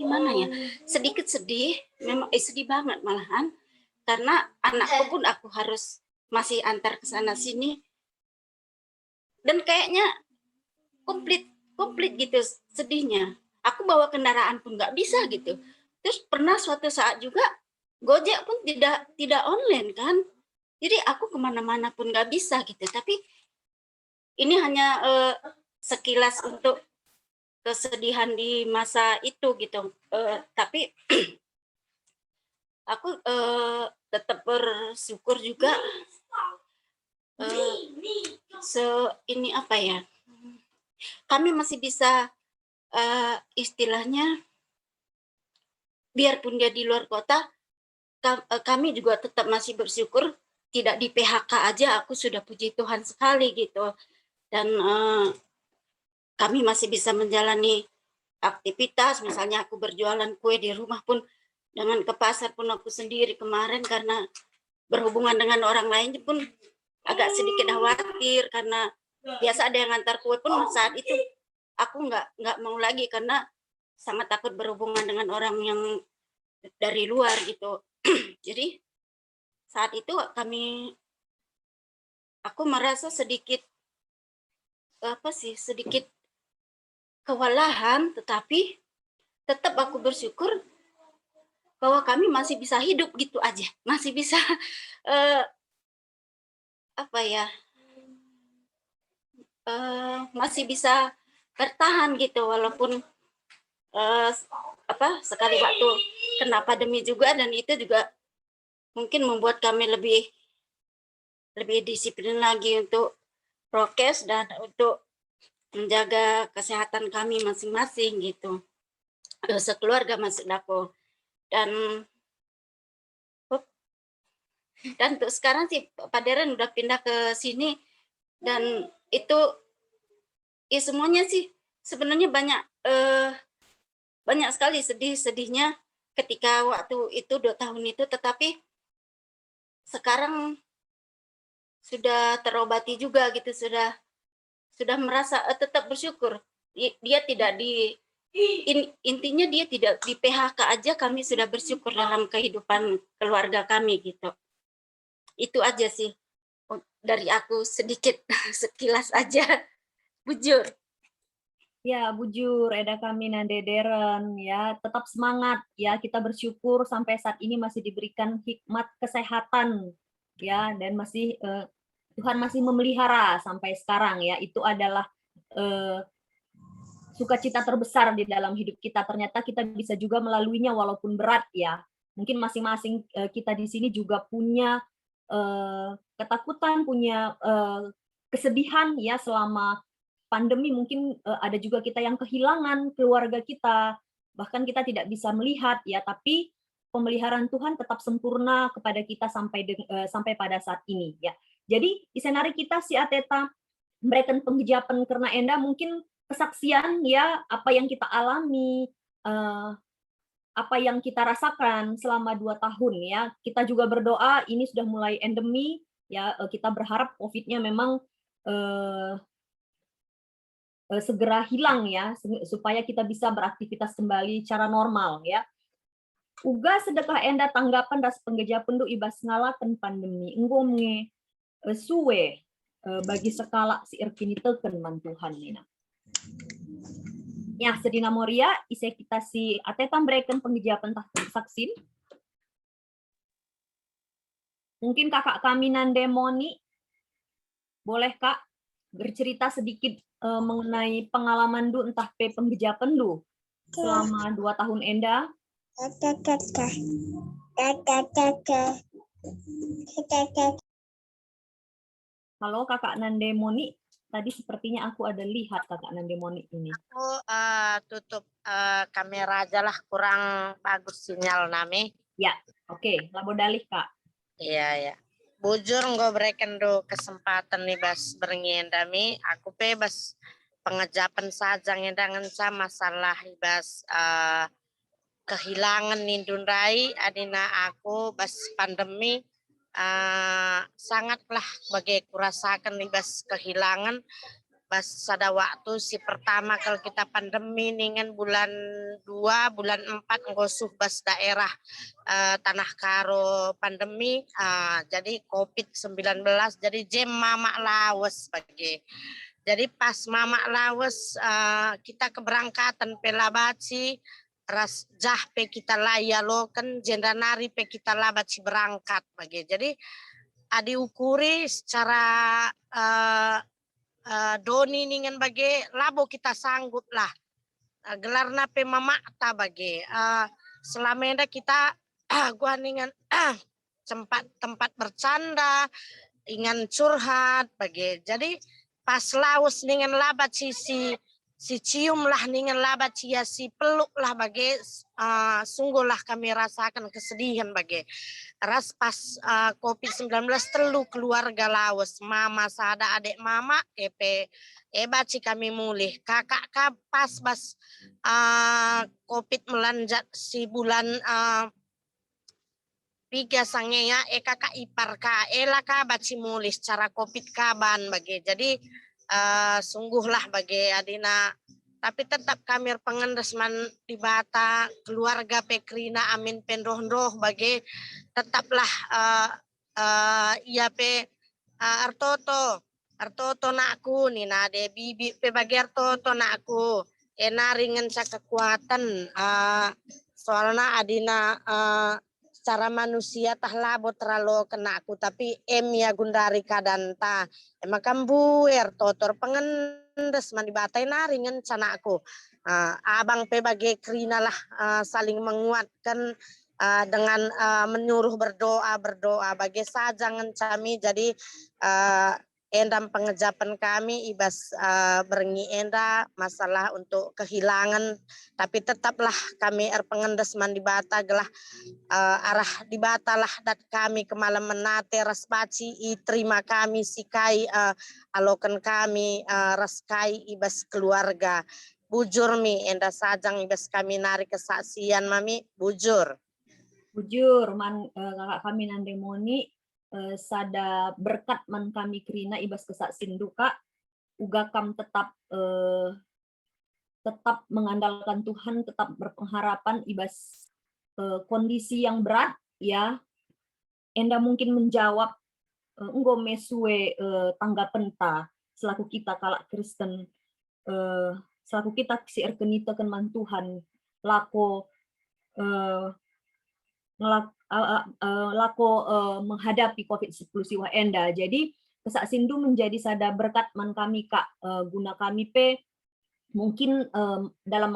G: gimana ya, sedikit sedih, memang sedih banget malahan, karena anakku pun aku harus masih antar ke sana sini dan kayaknya komplit gitu sedihnya. Aku bawa kendaraan pun nggak bisa gitu. Terus pernah suatu saat juga Gojek pun tidak online kan, jadi aku kemana-mana pun nggak bisa gitu. Tapi ini hanya sekilas untuk kesedihan di masa itu gitu. Tapi aku tetap bersyukur juga. Ini apa ya? Kami masih bisa istilahnya, biarpun dia di luar kota, kami juga tetap masih bersyukur tidak di PHK aja. Aku sudah puji Tuhan sekali gitu. Dan kami masih bisa menjalani aktivitas, misalnya aku berjualan kue di rumah pun, dengan ke pasar pun aku sendiri kemarin, karena berhubungan dengan orang lain pun agak sedikit khawatir, karena biasa ada yang ngantar kue pun saat itu aku nggak mau lagi karena sangat takut berhubungan dengan orang yang dari luar gitu. Jadi saat itu aku merasa sedikit sedikit kewalahan, tetapi tetap aku bersyukur bahwa kami masih bisa hidup gitu aja, masih bisa masih bisa bertahan gitu, walaupun sekali waktu kena pandemi juga, dan itu juga mungkin membuat kami lebih disiplin lagi untuk prokes dan untuk menjaga kesehatan kami masing-masing gitu, sekeluarga maksud aku. Dan untuk sekarang sih Pak Deren udah pindah ke sini, dan itu ya semuanya sih sebenarnya banyak sekali sedihnya ketika waktu itu 2 tahun itu, tetapi sekarang sudah terobati juga gitu, sudah merasa tetap bersyukur. Dia tidak intinya dia tidak di PHK aja, kami sudah bersyukur dalam kehidupan keluarga kami gitu. Itu aja sih dari aku, sedikit sekilas aja. Bujur.
A: Ya, bujur Eda kami Nande Deren ya, tetap semangat ya, kita bersyukur sampai saat ini masih diberikan hikmat kesehatan ya, dan masih Tuhan masih memelihara sampai sekarang ya. Itu adalah sukacita terbesar di dalam hidup kita. Ternyata kita bisa juga melaluinya walaupun berat ya. Mungkin masing-masing kita di sini juga punya ketakutan, punya kesedihan ya selama pandemi. Mungkin ada juga kita yang kehilangan keluarga kita, bahkan kita tidak bisa melihat ya, tapi pemeliharaan Tuhan tetap sempurna kepada kita sampai pada saat ini ya. Jadi di senari kita si Ateta memberikan penghijapan karena Enda, mungkin kesaksian ya, apa yang kita alami, apa yang kita rasakan selama 2 tahun ya. Kita juga berdoa, ini sudah mulai endemi ya, kita berharap COVID-nya memang segera hilang ya, supaya kita bisa beraktivitas kembali secara normal ya. Uga sedekah enda tanggapan ras penggeja pendu ibas ngalakan pandemi enggomnge suwe bagi sekala si erkini teken man Tuhan nina. Ya sedina moria ise kita si atetam breken penggeja pentah saksin. Mungkin kakak kami Nandemoni, boleh kak bercerita sedikit mengenai pengalaman du entah pe penggeja pendu selama 2 tahun enda. Halo kakak Nandemoni, tadi sepertinya aku ada lihat kakak Nandemoni ini.
H: Aku tutup kamera aja lah, kurang bagus sinyal nami.
A: Ya, oke, labo dalih kak.
H: Iya ya. Bujur nggak berikan do kesempatan nih bas berngendami. Aku bebas pengejapan saja ngedangan sama masalah bas kehilangan nindunrai adina aku bas pandemi sangatlah bagi kurasakan nih bas kehilangan. Pas ada waktu si pertama kalau kita pandemi ningen bulan 2, bulan 4 ngosuh bas daerah Tanah Karo pandemi, jadi COVID-19, jadi jem mama lawes bagi. Jadi pas mama lawes kita keberangkatan pelabaci ras jah pe kita laya lo kan jendanari pe kita labaci berangkat bagi. Jadi diukuri secara doni ningen bagi labo kita sanggup lah gelar nape mama ta bagi selama ini kita gua ningen tempat bercanda ingan curhat bagi. Jadi pas laus ningen labat si cium lah ningen labat cia si peluk lah bagi sungguh lah kami rasakan kesedihan bagi. Ras pas COVID-19 telu keluarga lawas, mama sada adik mama kepe baci kami mulih. Kakak pas COVID melanjat si bulan 3 sangnya kakak ipar ka ka baci mulih secara COVID kaban bagi. Jadi sungguhlah bagi adina, tapi tetap kami pengendesman di bata keluarga pekrina amin pendroh bagi tetaplah iya pe artoto nakku nina de bibi pe bagi artoto nakku ringen sa kekuatan soalnya adina secara manusia tah labo terlalu kena aku tapi ya gundari kadanta emang kambu artoto pengendes mandi batai naringen cana aku abang pe bagi krina lah saling menguatkan dengan menyuruh berdoa bagi sajangan kami. Jadi endam pengejapan kami ibas berengi enda masalah untuk kehilangan, tapi tetaplah kami pengendes mandi bata gelah arah di bata lah dat kami kemalam menate raspaci terima kami sikai alokan kami raskai ibas keluarga bujur mi enda sajang ibas kami nari kesaksian mami bujur
A: kakak kami Nandemoni sada berkat man kami krina ibas kesaksian duka uga kam tetap mengandalkan Tuhan, tetap berpengharapan ibas kondisi yang berat ya enda mungkin menjawab enggo mesue tanggapan ta selaku kita kalak Kristen selaku kita si erkenita keman Tuhan lako menghadapi COVID-19 siwa enda. Jadi kesaksian du menjadi sada berkat man kami kak guna kami pe mungkin dalam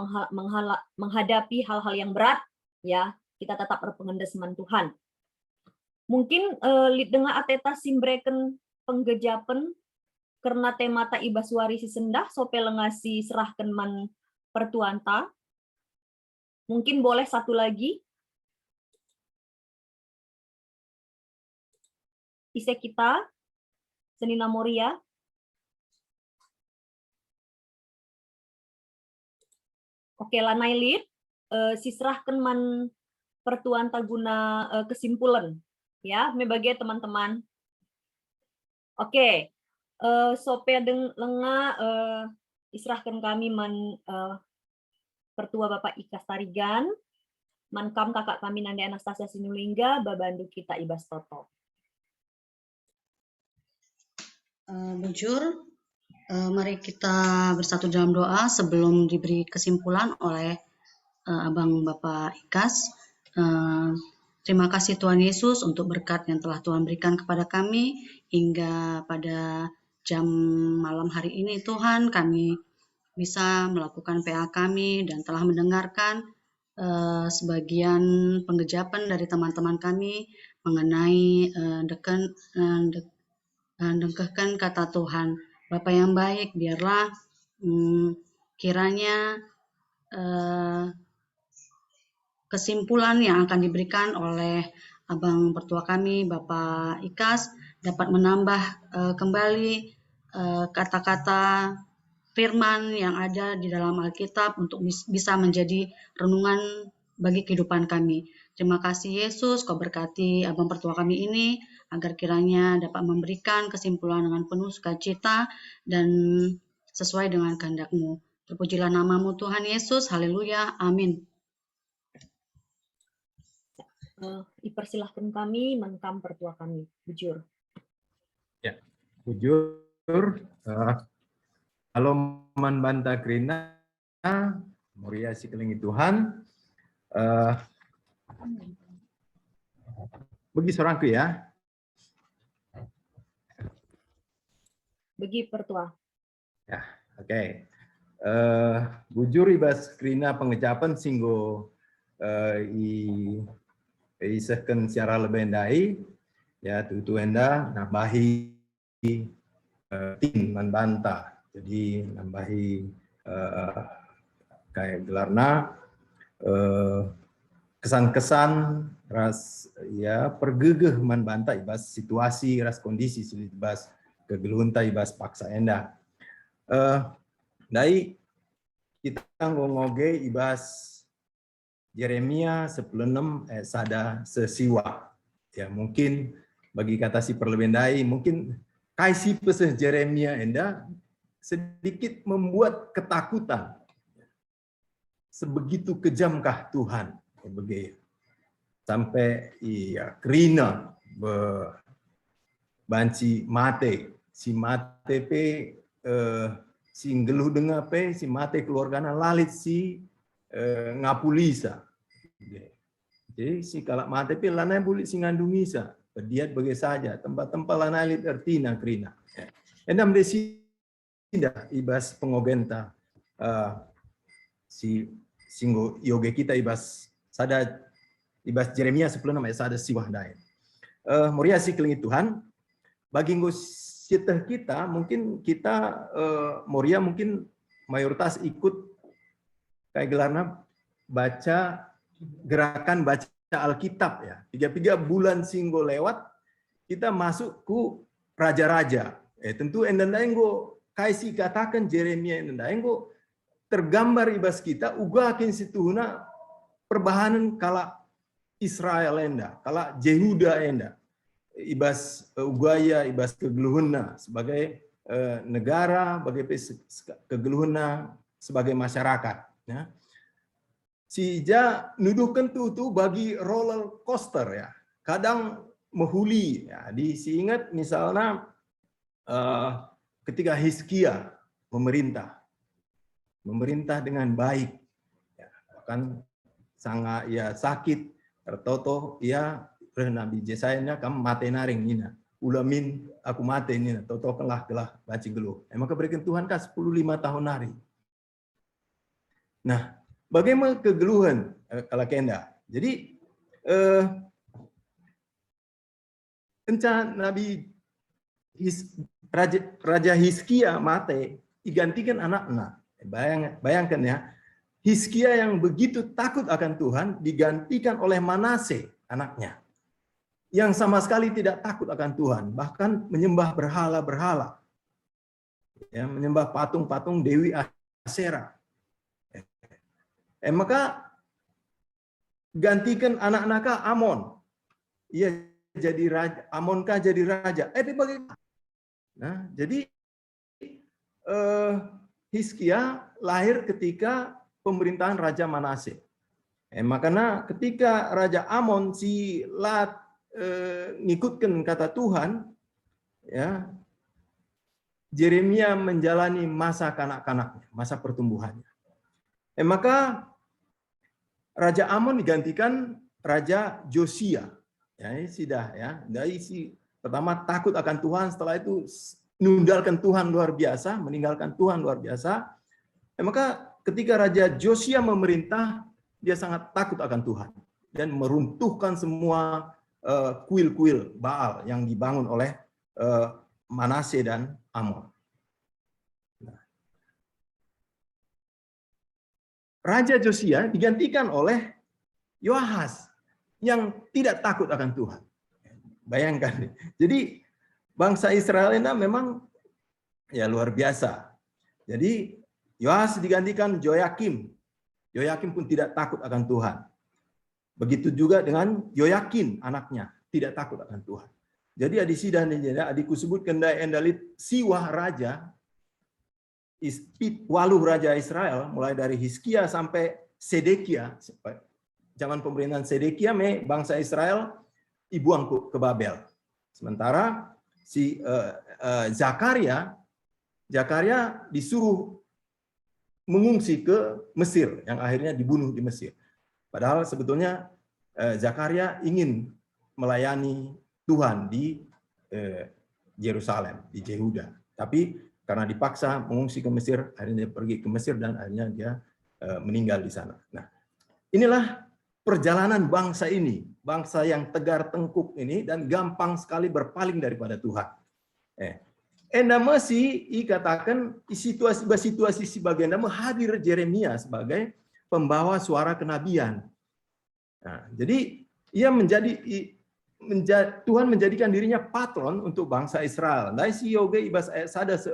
A: menghadapi hal-hal yang berat ya kita tetap berpengendes man Tuhan. Mungkin dengan ateta simbreken penggejapen karena temata ibaswari si sendah sope lengasi serahkan man pertuanta. Mungkin boleh satu lagi. Ise kita, Senina Moria. Oke, Lanailit, sisrahkan man pertuan taguna kesimpulan ya, mebagai teman-teman. Oke, sope lenga israhkan kami man pertua Bapak Ika Tarigan, mankam kakak kami Nandi Anastasia Sinulinga, babandu kita Ibas Toto.
B: Bujur, mari kita bersatu dalam doa sebelum diberi kesimpulan oleh Abang Bapak Ikas. Terima kasih Tuhan Yesus untuk berkat yang telah Tuhan berikan kepada kami hingga pada jam malam hari ini. Tuhan, kami bisa melakukan PA kami dan telah mendengarkan sebagian penggejapan dari teman-teman kami mengenai dengkehkan kata Tuhan. Bapa yang baik, biarlah kiranya kesimpulan yang akan diberikan oleh Abang Pertua kami, Bapak Ikas, dapat menambah kembali kata-kata firman yang ada di dalam Alkitab untuk bisa menjadi renungan bagi kehidupan kami. Terima kasih Yesus, Kau berkati Abang Pertua kami ini, agar kiranya dapat memberikan kesimpulan dengan penuh sukacita dan sesuai dengan kehendak-Mu. Terpujilah nama-Mu Tuhan Yesus, haleluya, amin.
A: Dipersilahkan kami menkam pertua kami, Bujur.
I: Ya, Bujur, halo man banta krina, Moria si kelingi Tuhan. Bagi seorangku ya.
A: Bagi pertua.
I: Ya, oke. Bujur ibas krina pengecapan singgo isahkan secara lebih endai ya tutu enda nambahi tim manbanta. Jadi nambahi kayak gelarna kesan-kesan ras ya pergegeh manbanta ibas situasi ras kondisi ibas kegeluhunta ibas paksa enda. Dai kita ngoge ibas Yeremia 16 sada sesiwa. Ya mungkin bagi kata si perlebendai mungkin kaisi peseh Yeremia enda sedikit membuat ketakutan. Sebegitu kejamkah Tuhan? Begitu. Sampai iya krina banci mate si mate pe si ngeluh dengar pe si mate keluargana lalit si ngapulisa. Jadi si kalak mate pe lanai bulit si ngandungisa. Diat bagai saja tempat-tempat lanai lit ertina krina. Endam desi dah ibas pengogenta si singgo yoge kita ibas sada ibas Yeremia 10 ayat sada siwah dai. Moria si kelingi Tuhan bagi nggo siteh kita mungkin kita Moria mungkin mayoritas ikut kayak gelarna baca gerakan baca Alkitab ya. 3 bulan singgo lewat kita masuk ku raja-raja. Tentu endandaenggo kaisi katakan Yeremia endandaenggo tergambar ibas kita ugakin situhuna perbahanan kala Israel enda, kala Yehuda enda. Ibas ugaya ibas kegeluhuna sebagai negara, sebagai kegeluhuna sebagai masyarakat ya. Si ja nuduhkan tuh bagi roller coaster ya. Kadang menghuli ya. Diingat misalnya ketika Hizkia memerintah dengan baik ya, bahkan sangat ya sakit tertoto ya Nabi Yesaya kamu mate naring nina ulamin aku mate nina toto kelah baci geluh maka berikan Tuhan kas 15 tahun hari. Nah bagaimana kegeluhan kalau kenda jadi Nabi Raja Hizkia mate digantikan anak-anak. Bayangkan ya, Hizkia yang begitu takut akan Tuhan digantikan oleh Manase anaknya. Yang sama sekali tidak takut akan Tuhan, bahkan menyembah berhala-berhala. Ya, menyembah patung-patung Dewi Asyera. Maka gantikan anak-anaknya Amon. Ia jadi raja, Amonkah jadi raja. Bagaimana? Nah, jadi Hizkia lahir ketika pemerintahan Raja Manase. Makanya ketika Raja Amon ngikutkan kata Tuhan, ya, Yeremia menjalani masa kanak-kanaknya, masa pertumbuhannya. Maka Raja Amon digantikan Raja Josia. Ya, ini sudah ya. Dari pertama takut akan Tuhan, setelah itu meninggalkan Tuhan luar biasa, meninggalkan Tuhan luar biasa. Maka ketika Raja Josia memerintah, dia sangat takut akan Tuhan dan meruntuhkan semua kuil-kuil Baal yang dibangun oleh Manase dan Amon. Raja Josia digantikan oleh Yoahas yang tidak takut akan Tuhan. Bayangkan. Jadi bangsa Israel ini memang ya luar biasa. Jadi Yoahas digantikan Joyakim. Joyakim pun tidak takut akan Tuhan. Begitu juga dengan Yoyakin anaknya, tidak takut akan Tuhan. Jadi adisi dan adikku sebutkan endalit siwah raja, waluh raja Israel, mulai dari Hizkia sampai Sedekia, zaman pemerintahan Sedekia, bangsa Israel dibuang ke Babel. Sementara si Zakaria disuruh mengungsi ke Mesir, yang akhirnya dibunuh di Mesir. Padahal sebetulnya Zakaria ingin melayani Tuhan di Yerusalem, di Yehuda. Tapi karena dipaksa mengungsi ke Mesir, akhirnya dia pergi ke Mesir dan akhirnya dia meninggal di sana. Nah, inilah perjalanan bangsa ini, bangsa yang tegar tengkuk ini dan gampang sekali berpaling daripada Tuhan. Enda masih dikatakan situasi sebagai nama hadir Yeremia sebagai pembawa suara kenabian. Nah, jadi ia Tuhan menjadikan dirinya patron untuk bangsa Israel. Dari si yoga ibas ayat 1:4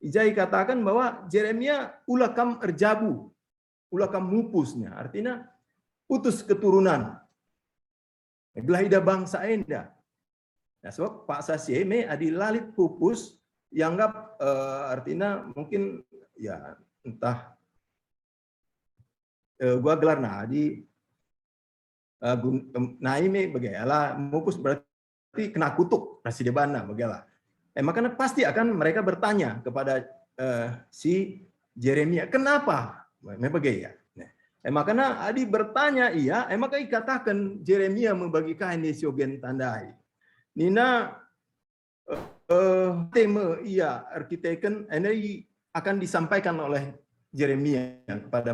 I: Ijai katakan bahwa Yeremia ulakam erjabu, ulakam mupusnya, artinya putus keturunan. Belahida bangsa enda. Nah, sebab Pak Sasieme adi lalit pupus yang anggap artinya mungkin ya entah gua gelar di naime bagaimana mupus berarti kena kutuk nasi debana bagaimana. Makanya pasti akan mereka bertanya kepada si Yeremia, kenapa? Bagaimana? Makanya adi bertanya iya, maka katakan Yeremia membagi kain di siogen tandai. Nina tema ia arkiteken ini akan disampaikan oleh Yeremia kepada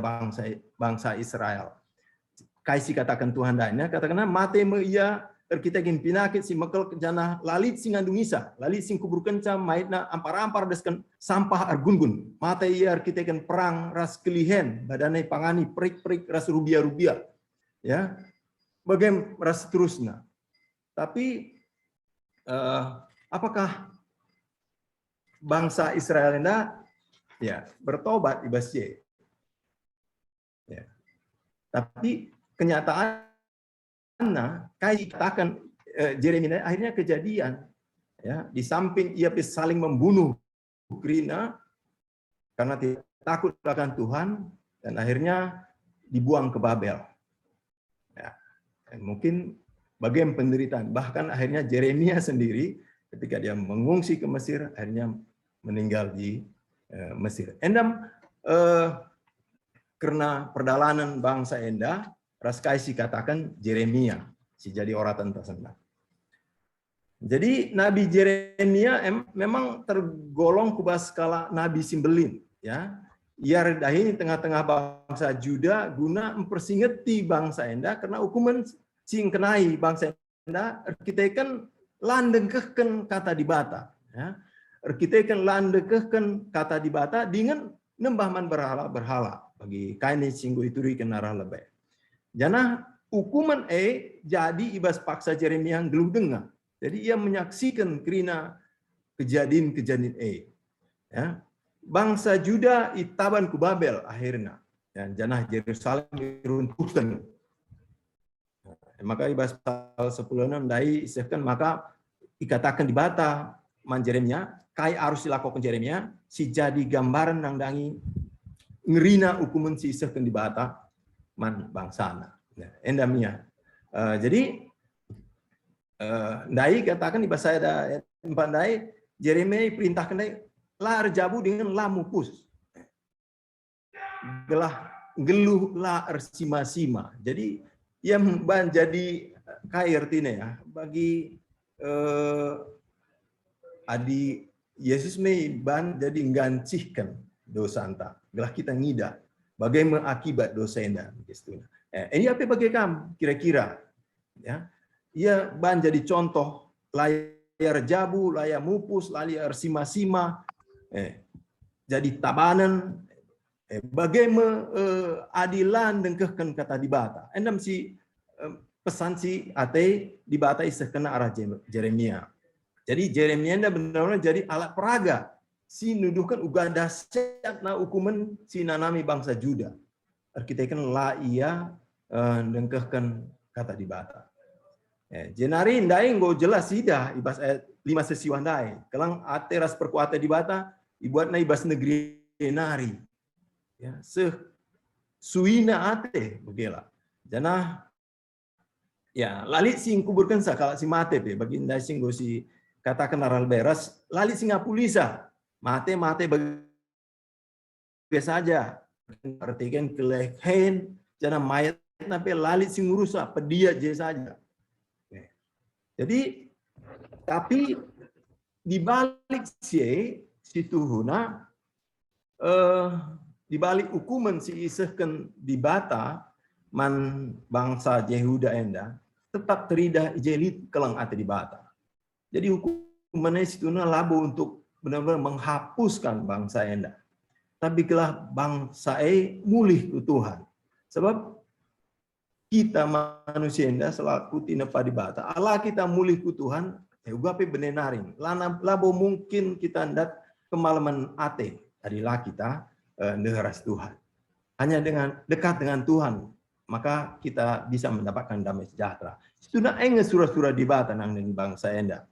I: bangsa Israel. Kaisi katakan Tuhan dana katakan matema ia arkiteken pinakit si mekel jana lalit sing ngandungisa lalit sing kubur kenca maitna ampar-ampar deskan sampah argungun mate ia arkiteken perang ras kelihen badanai pangani perik-perik ras rubia-rubia ya bagaimana ras seterusnya. Tapi apakah bangsa Israel ini ya bertobat ibasye? Ya. Tapi kenyataannya kayak katakan Yeremia akhirnya kejadian ya di samping ia saling membunuh Grina karena tidak takut akan Tuhan dan akhirnya dibuang ke Babel. Ya. Mungkin bagian penderitaan. Bahkan akhirnya Yeremia sendiri ketika dia mengungsi ke Mesir, akhirnya meninggal di Mesir. Endam karena perjalanan bangsa enda, Raskaisi katakan Yeremia, si jadi oratan tersebut. Jadi Nabi Yeremia memang tergolong kubas skala Nabi Simbelin. Ya. Ia redahin di tengah-tengah bangsa Juda guna mempersingeti bangsa enda karena hukuman sing kenai bangsa enda kita kan landengkehken kata dibata ya kita kan landengkehken kata dibata dengan nembahman berhala bagi kaini singgu itu kenara lebih jana hukuman jadi ibas paksa Yeremia yang gelung dengar jadi ia menyaksikan kerina kejadian ya bangsa Juda itaban ku Babel akhirnya ya, janah Yerusalem diruntuhkan. Maka ibas pasal 10 dai isehkan maka ikatakan di bata man Jeremia kai harus dilakukan Jeremia si jadi gambaran nang dangi ngerina hukuman si isehkan di bata man bangsana. Ya, endamnya. Jadi dai katakan di bahasa ada tempat dai Jeremia perintahkan dai la erjabu dengan la mupus. Geluh la ersima-sima. Jadi yang ban jadi kai artinya ya bagi adi Yesus me ban jadi ngancihkan dosa anta. Gelah kita ngida bagaimana akibat dosa enda gitu. Ini apa bagi kamu kira-kira ya? Ia ban jadi contoh layar jabu, layar mupus, layar sima-sima, jadi tabanan, bagaimana adilan dengkehkan kata dibata. Endam si pesan si ate dibata iseh kena arah Jeremia. Jadi Jeremia enda benar-benar jadi alat peraga. Si nuduhkan uga dahsyat na hukuman si nanami bangsa Juda. Arkitekan la ia dengkehkan kata dibata. Jenari ndai nggo jelas sida ibas ayat 5 sesiwan dai. Kelang ate ras perkuatan dibata ibuat na ibas negeri nari. Ya, suina ate begela. Jana ya lali sing kuburkan sakala si mate pe bagi ndai sing go si katakan aral beras lali singa pulisa. Mate biasa saja. Artikan kelehen jana mayat nape lali sing rusa pedia je saja. Jadi tapi di balik si tuhuna di balik hukuman si isehkan di bata man bangsa Yehuda enda tetap terida jelit kelang ate di bata. Jadi hukumannya si tuhuna labo untuk benar-benar menghapuskan bangsa enda. Tapi kelah bangsa mulih ke Tuhan. Sebab kita manusia enda selaku tina padibata. Allah kita mulih ku Tuhan, ugape benenaring. Labo mungkin kita ndak kemalaman ate. Adalah kita neharas Tuhan. Hanya dengan dekat dengan Tuhan, maka kita bisa mendapatkan damai sejahtera. Itu nak enges surah-surah dibata nang dengan bangsa enda.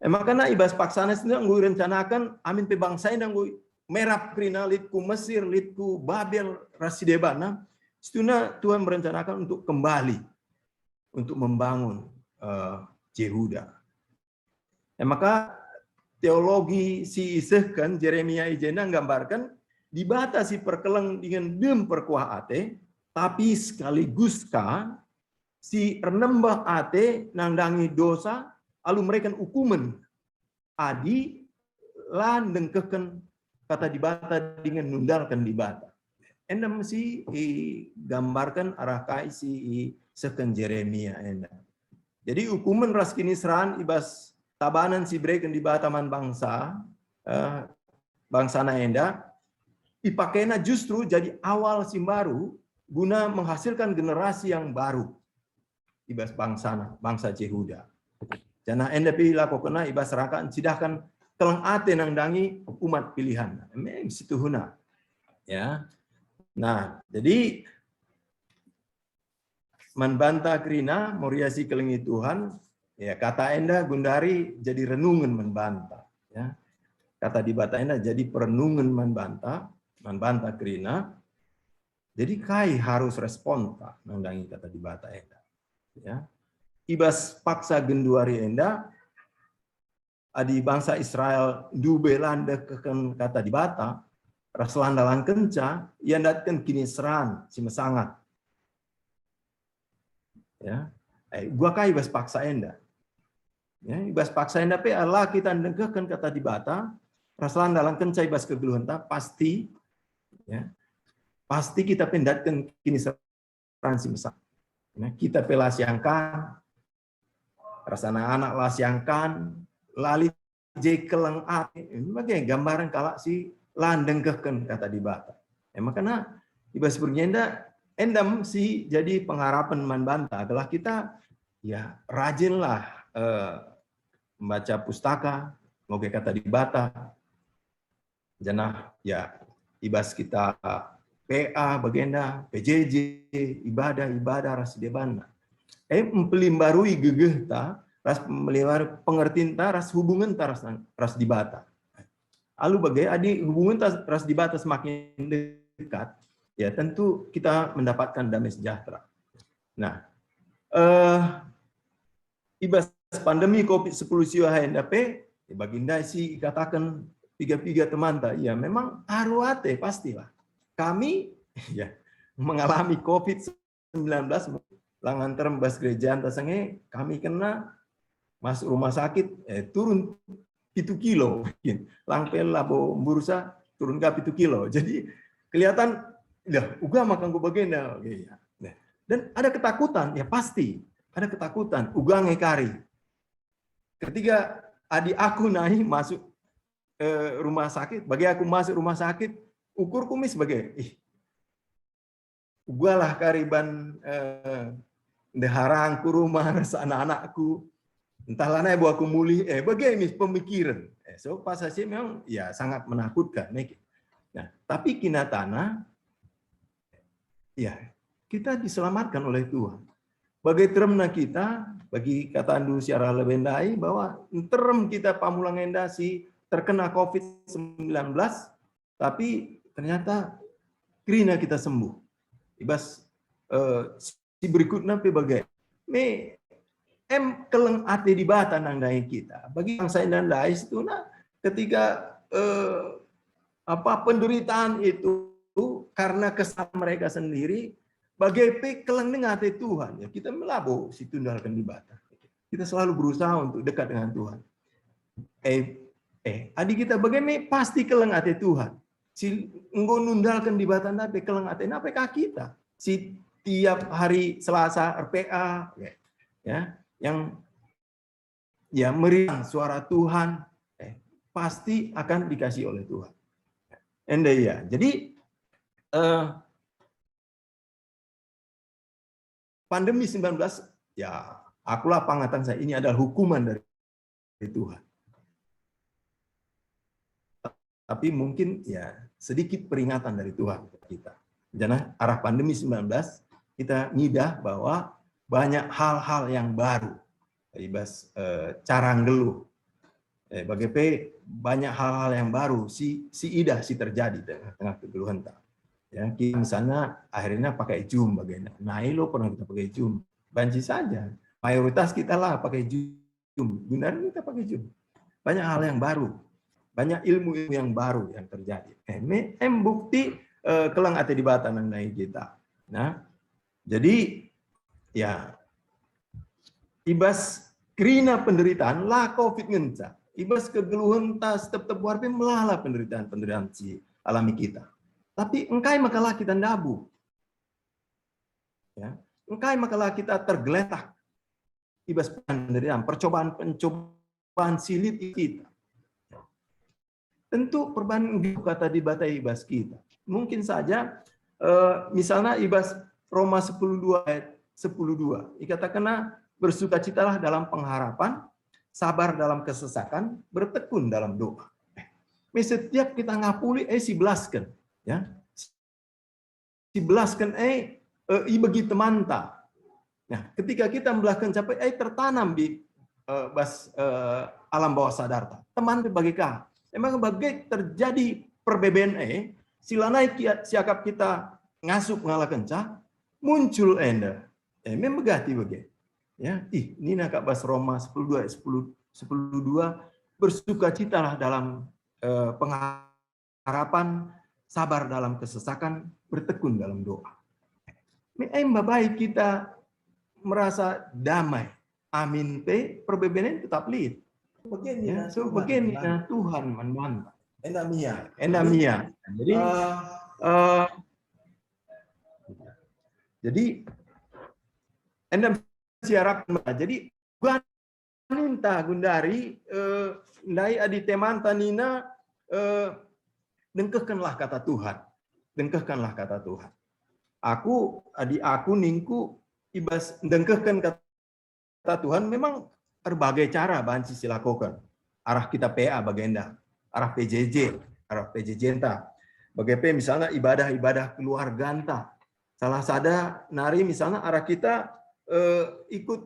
I: Makanya ibas paksana itu ngui rencanakan amin pe bangsa enda ngui merap krina litku Mesir, litku Babel, rasidebana. Setuna Tuhan merencanakan untuk kembali untuk membangun Yehuda. Maka teologi si isehkan Jeremia ijena gambarkan dibatasi perkeleng dengan dem perkuah ate, tapi sekaligus si renembah ate nandangi dosa, lalu mereka hukuman adi lan dengkeken kata dibata dengan nundalkan dibata. Endam si gambarkan arah kai si seken Jeremia enda. Jadi hukuman ras kini seran ibas tabanan si breken di bataman bangsa bangsa na enda ipakena justru jadi awal si baru guna menghasilkan generasi yang baru ibas bangsa Yehuda. Jana enda pilih lakokena ibas rakan sidahkan kelang ate nang dangi umat pilihan. Memang situ huna. Ya. Nah, jadi membantah krina moriasi kelengi Tuhan, ya kata enda gundari jadi renungan membantah, ya. Kata di bata enda jadi perenungan membantah krina. Jadi kai harus respon tak nandangi kata di bata enda, ya. Ibas paksa genduari enda adi bangsa Israel dubelanda keken kata di bata raslandalan kenca yang datkan kini seran si mesangat. Ya, gua kai ibas paksa enda. Ya, ibas paksa enda pe Allah kita dengkekan kata di bata raslandalan kenca ibas kegeluhan ta pasti, ya, pasti kita pendatkan kini seran si mesangat. Ya, kita pelasiangkan rasana anak lasiangkan lali je keleng ate. Ini bagai gambaran kalak si landeng keken kata di bata. Makanya ibas bernyenda endam si jadi pengharapan membantah adalah kita ya rajinlah membaca pustaka ngoge kata di bata. Janah ya ibas kita PA bagenda, PJJ, ibadah ras debana. Mempelimbarui gegeh ta, ras melewar pengertian ta, ras hubungan ta, ras dibata. Lalu bagai adi hubungan ta, ras dibata semakin dekat, ya tentu kita mendapatkan damai sejahtera. Nah, ibas pandemi COVID-10 siwa hendape, baginda si katakan tiga teman ta, ya memang haruate pastilah. Kami ya mengalami COVID-19 langan terembas gerejaan tasange kami kena masuk rumah sakit turun 7 kilo langpel labo bursa turun ke 7 kilo. Jadi kelihatan ya uga makan gue bagenda ya. Dan ada ketakutan ya pasti ada ketakutan uga ngekari. Ketika adik aku naik masuk rumah sakit, bagi aku masuk rumah sakit ukur kumis sebagai ugalah kariban deharangku rumah anak-anakku entahlah naik buat aku muli bagaimana pemikiran so pas hasil memang ya sangat menakutkan nah tapi kinatana ya kita diselamatkan oleh Tuhan bagi teremna kita bagi kata andu secara lebendai bahwa terem kita pamulang endasi terkena COVID-19 tapi ternyata krina kita sembuh. Ibas si berikutnya sebagai keleng ate di bata nang dai kita. Bagi bangsa dan dais itu nah ketika penderitaan itu karena kesalahan mereka sendiri bagai keleng dengan ate Tuhan ya kita melabo si tundalkan di bata. Kita selalu berusaha untuk dekat dengan Tuhan. Adik kita bagaimana pasti keleng ate Tuhan. Si enggo nundalkan di batanda pe keleng atena PK kita. Si tiap hari Selasa RPA ya yang ya meriang suara Tuhan pasti akan dikasih oleh Tuhan. Ya. Jadi pandemi 19 ya akulah pangatan saya ini adalah hukuman dari Tuhan. Tapi mungkin ya sedikit peringatan dari Tuhan kita. Jangan arah pandemi 19 kita ngidah bahwa banyak hal-hal yang baru. Ibas cara ngeluh. Bagaimana banyak hal-hal yang baru si idah si terjadi tengah kegeluhan tak. Ya, kita misalnya akhirnya pakai Zoom bagaimana. Nah, lo pernah kita pakai Zoom. Banci saja. Mayoritas kita lah pakai Zoom. Benar kita pakai Zoom. Banyak hal yang baru. Banyak ilmu yang baru yang terjadi. Bukti kelang ate di bata nang naik kita. Nah, jadi ya ibas krina penderitaan lah COVID ngenca. Ibas kegeluhan tas tetap warpe melala penderitaan si alami kita. Tapi engkai makalah kita ndabu. Ya, engkai makalah kita tergeletak. Ibas penderitaan, percobaan silit kita. Tentu perubahan kata di bata ibas kita. Mungkin saja misalnya ibas Roma 10:2 ayat 10:2. Dikatakan bersukacitalah dalam pengharapan, sabar dalam kesesakan, bertekun dalam doa. Setiap kita ngapuli si belaskan, ya. Si belaskan bagi teman ta. Nah, ketika kita membelaskan capai tertanam di alam bawah sadar ta. Teman bagi kah? Emang bagai terjadi perbedaan silanai siakap kita ngasup ngalah kencah muncul enda memegati bagai ya ini nak bas Roma 10:2 bersukacitalah dalam pengharapan sabar dalam kesesakan bertekun dalam doa. Baik kita merasa damai amin perbedaan tetap lid. Begini, so begini Tuhan manmanta. Endamia. Jadi endam siarap. Jadi minta gundari ndai adi temanta nina dengkehkanlah kata Tuhan. Dengkehkanlah kata Tuhan. Aku ningku ibas dengkehkan kata Tuhan memang berbagai cara banci silakukan. Arah kita PA bagenda, arah PJJ entah. Bagaimana misalnya ibadah-ibadah keluarga entah. Salah sada nari misalnya arah kita ikut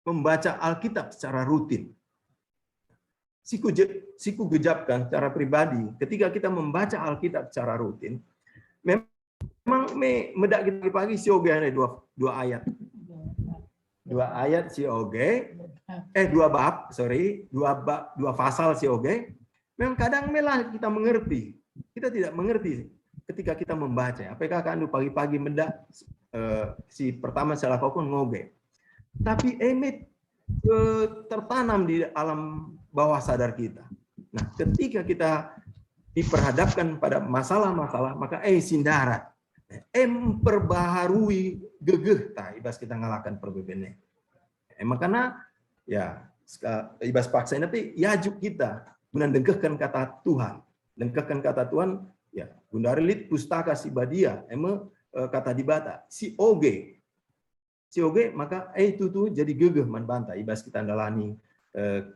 I: membaca Alkitab secara rutin. Siku gejapkan secara pribadi, ketika kita membaca Alkitab secara rutin, memang medak kita pagi si oge ada dua ayat. Dua ayat si oge, dua pasal si oge. Memang kadang melah kita mengerti. Kita tidak mengerti ketika kita membaca. Apakah kan pagi-pagi mendak si pertama salah pun ngoge. Tapi emet tertanam di alam bawah sadar kita. Nah, ketika kita diperhadapkan pada masalah-masalah, maka sindarat. Memperbaharui gegeh ibas kita ngalahkan perbebennya. Makanya ya ibas paksa tapi yajuk kita guna dengkehkan kata Tuhan. Dengkehkan kata Tuhan ya gundari pustaka si badia kata dibata si oge maka itu tuh jadi gegeh man banta ibas kita andalani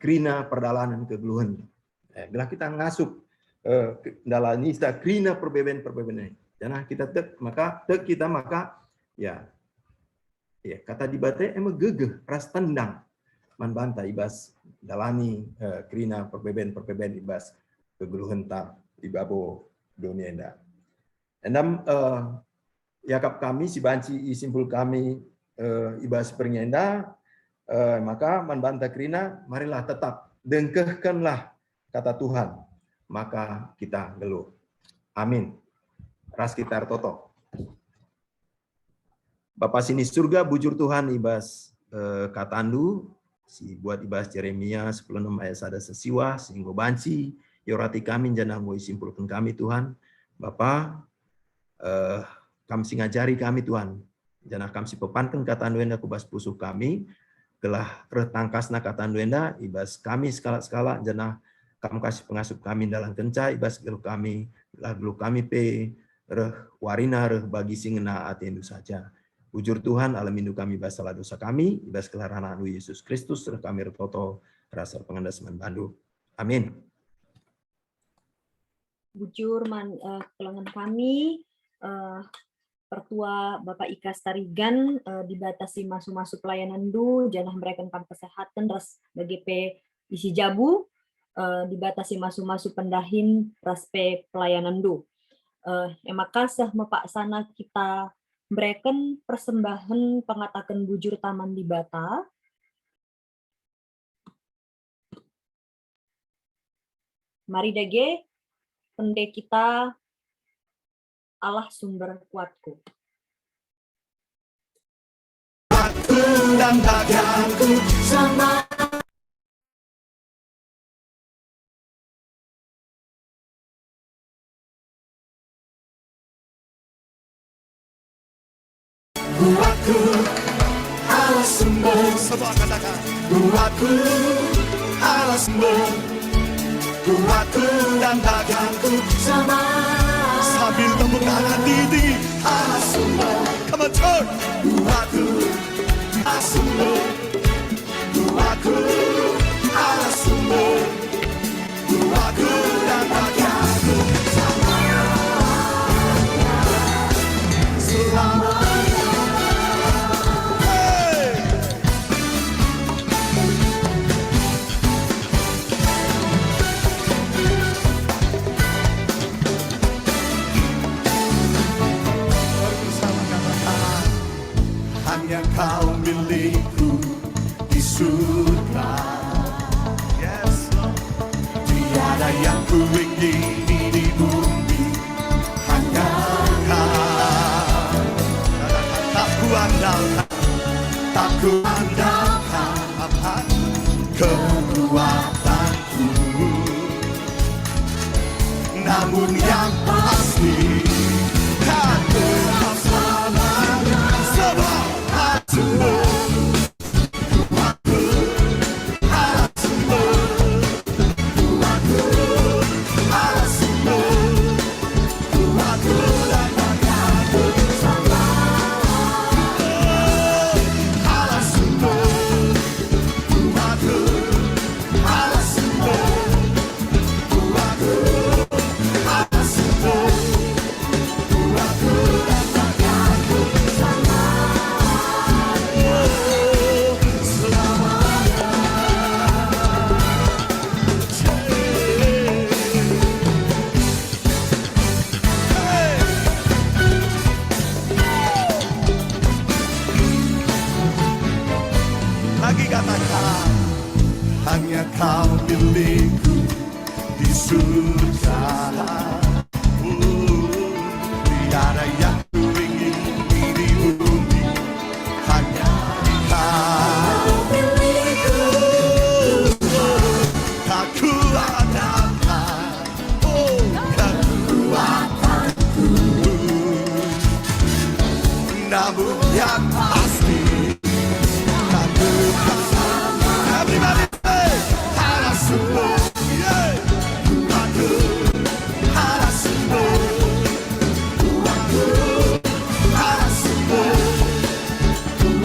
I: krina perdalanan kegeluhan. Bila kita ngasup dalani sta krina perbeben-perbeben. Jangan kita maka ya kata dibate gegeh ras tendang man banta ibas dalani krina perbeben ibas kegeluhan ta ibabo dunia enda. Endam yakap kami si banci isimpul kami ibas pernyenda maka man banta krina marilah tetap dengkehkanlah kata Tuhan maka kita geluh. Amin. Ras kita toto. Bapak sini surga bujur Tuhan ibas katandu si buat ibas Yeremia 10:6 ayat sada sesiwa sehingga banci yorati kami jangan mau simpulkan kami Tuhan. Bapak kami ngajari kami Tuhan. Jangan kami pepankan kata nuenda kubas pusuh kami telah retangkasna kata nuenda ibas kami skala-skala jangan kamu kasih pengasup kami dalam kenca ibas gelu kami pe warina bagi singena atendu saja. Bujur Tuhan alam indu kami ibas salah dosa kami ibas kelarana anu Yesus Kristus kami retoto rasa pengandas manbandu. Amin.
A: Bujur kelangan kami Pertua Bapak Ika Starigan dibatasi masuk pelayanan du jangan mereka kesehatan ras BGP isi jabu dibatasi masuk pendahin ras pelayanan du. Makasih Bapak sana kita berikan persembahan pengatakan bujur taman di Bata. Mari dage pendek kita Allah sumber kuatku.
J: Aku dan bagianku sama. Buatku Allah sumber. Semua katakan. Buatku Allah sumber. Buatku dan bagianku sama. Sambil tepuk tangan tinggi. Allah sumber. Come on, turn. Buatku Allah sumber. Buatku Allah sumber. Buatku dan bagianku sama. Selama hanya kau milikku di surga. Yes, Lord. Tiada yang ku ingini di bumi, hanya kau. Tak ku andalkan, tak ku andalkan apa kekuatanku. Namun yang pasti kan tetap selamanya sebab hanya kau milikku di surga. Tiada yang ku ingin di bumi, hanya kau milikku. Tak kuatkan, oh kekuatanku, namun yang pasti tak bersama. Everybody say, harap semua, yeah. Aku harap semua, aku harap semua,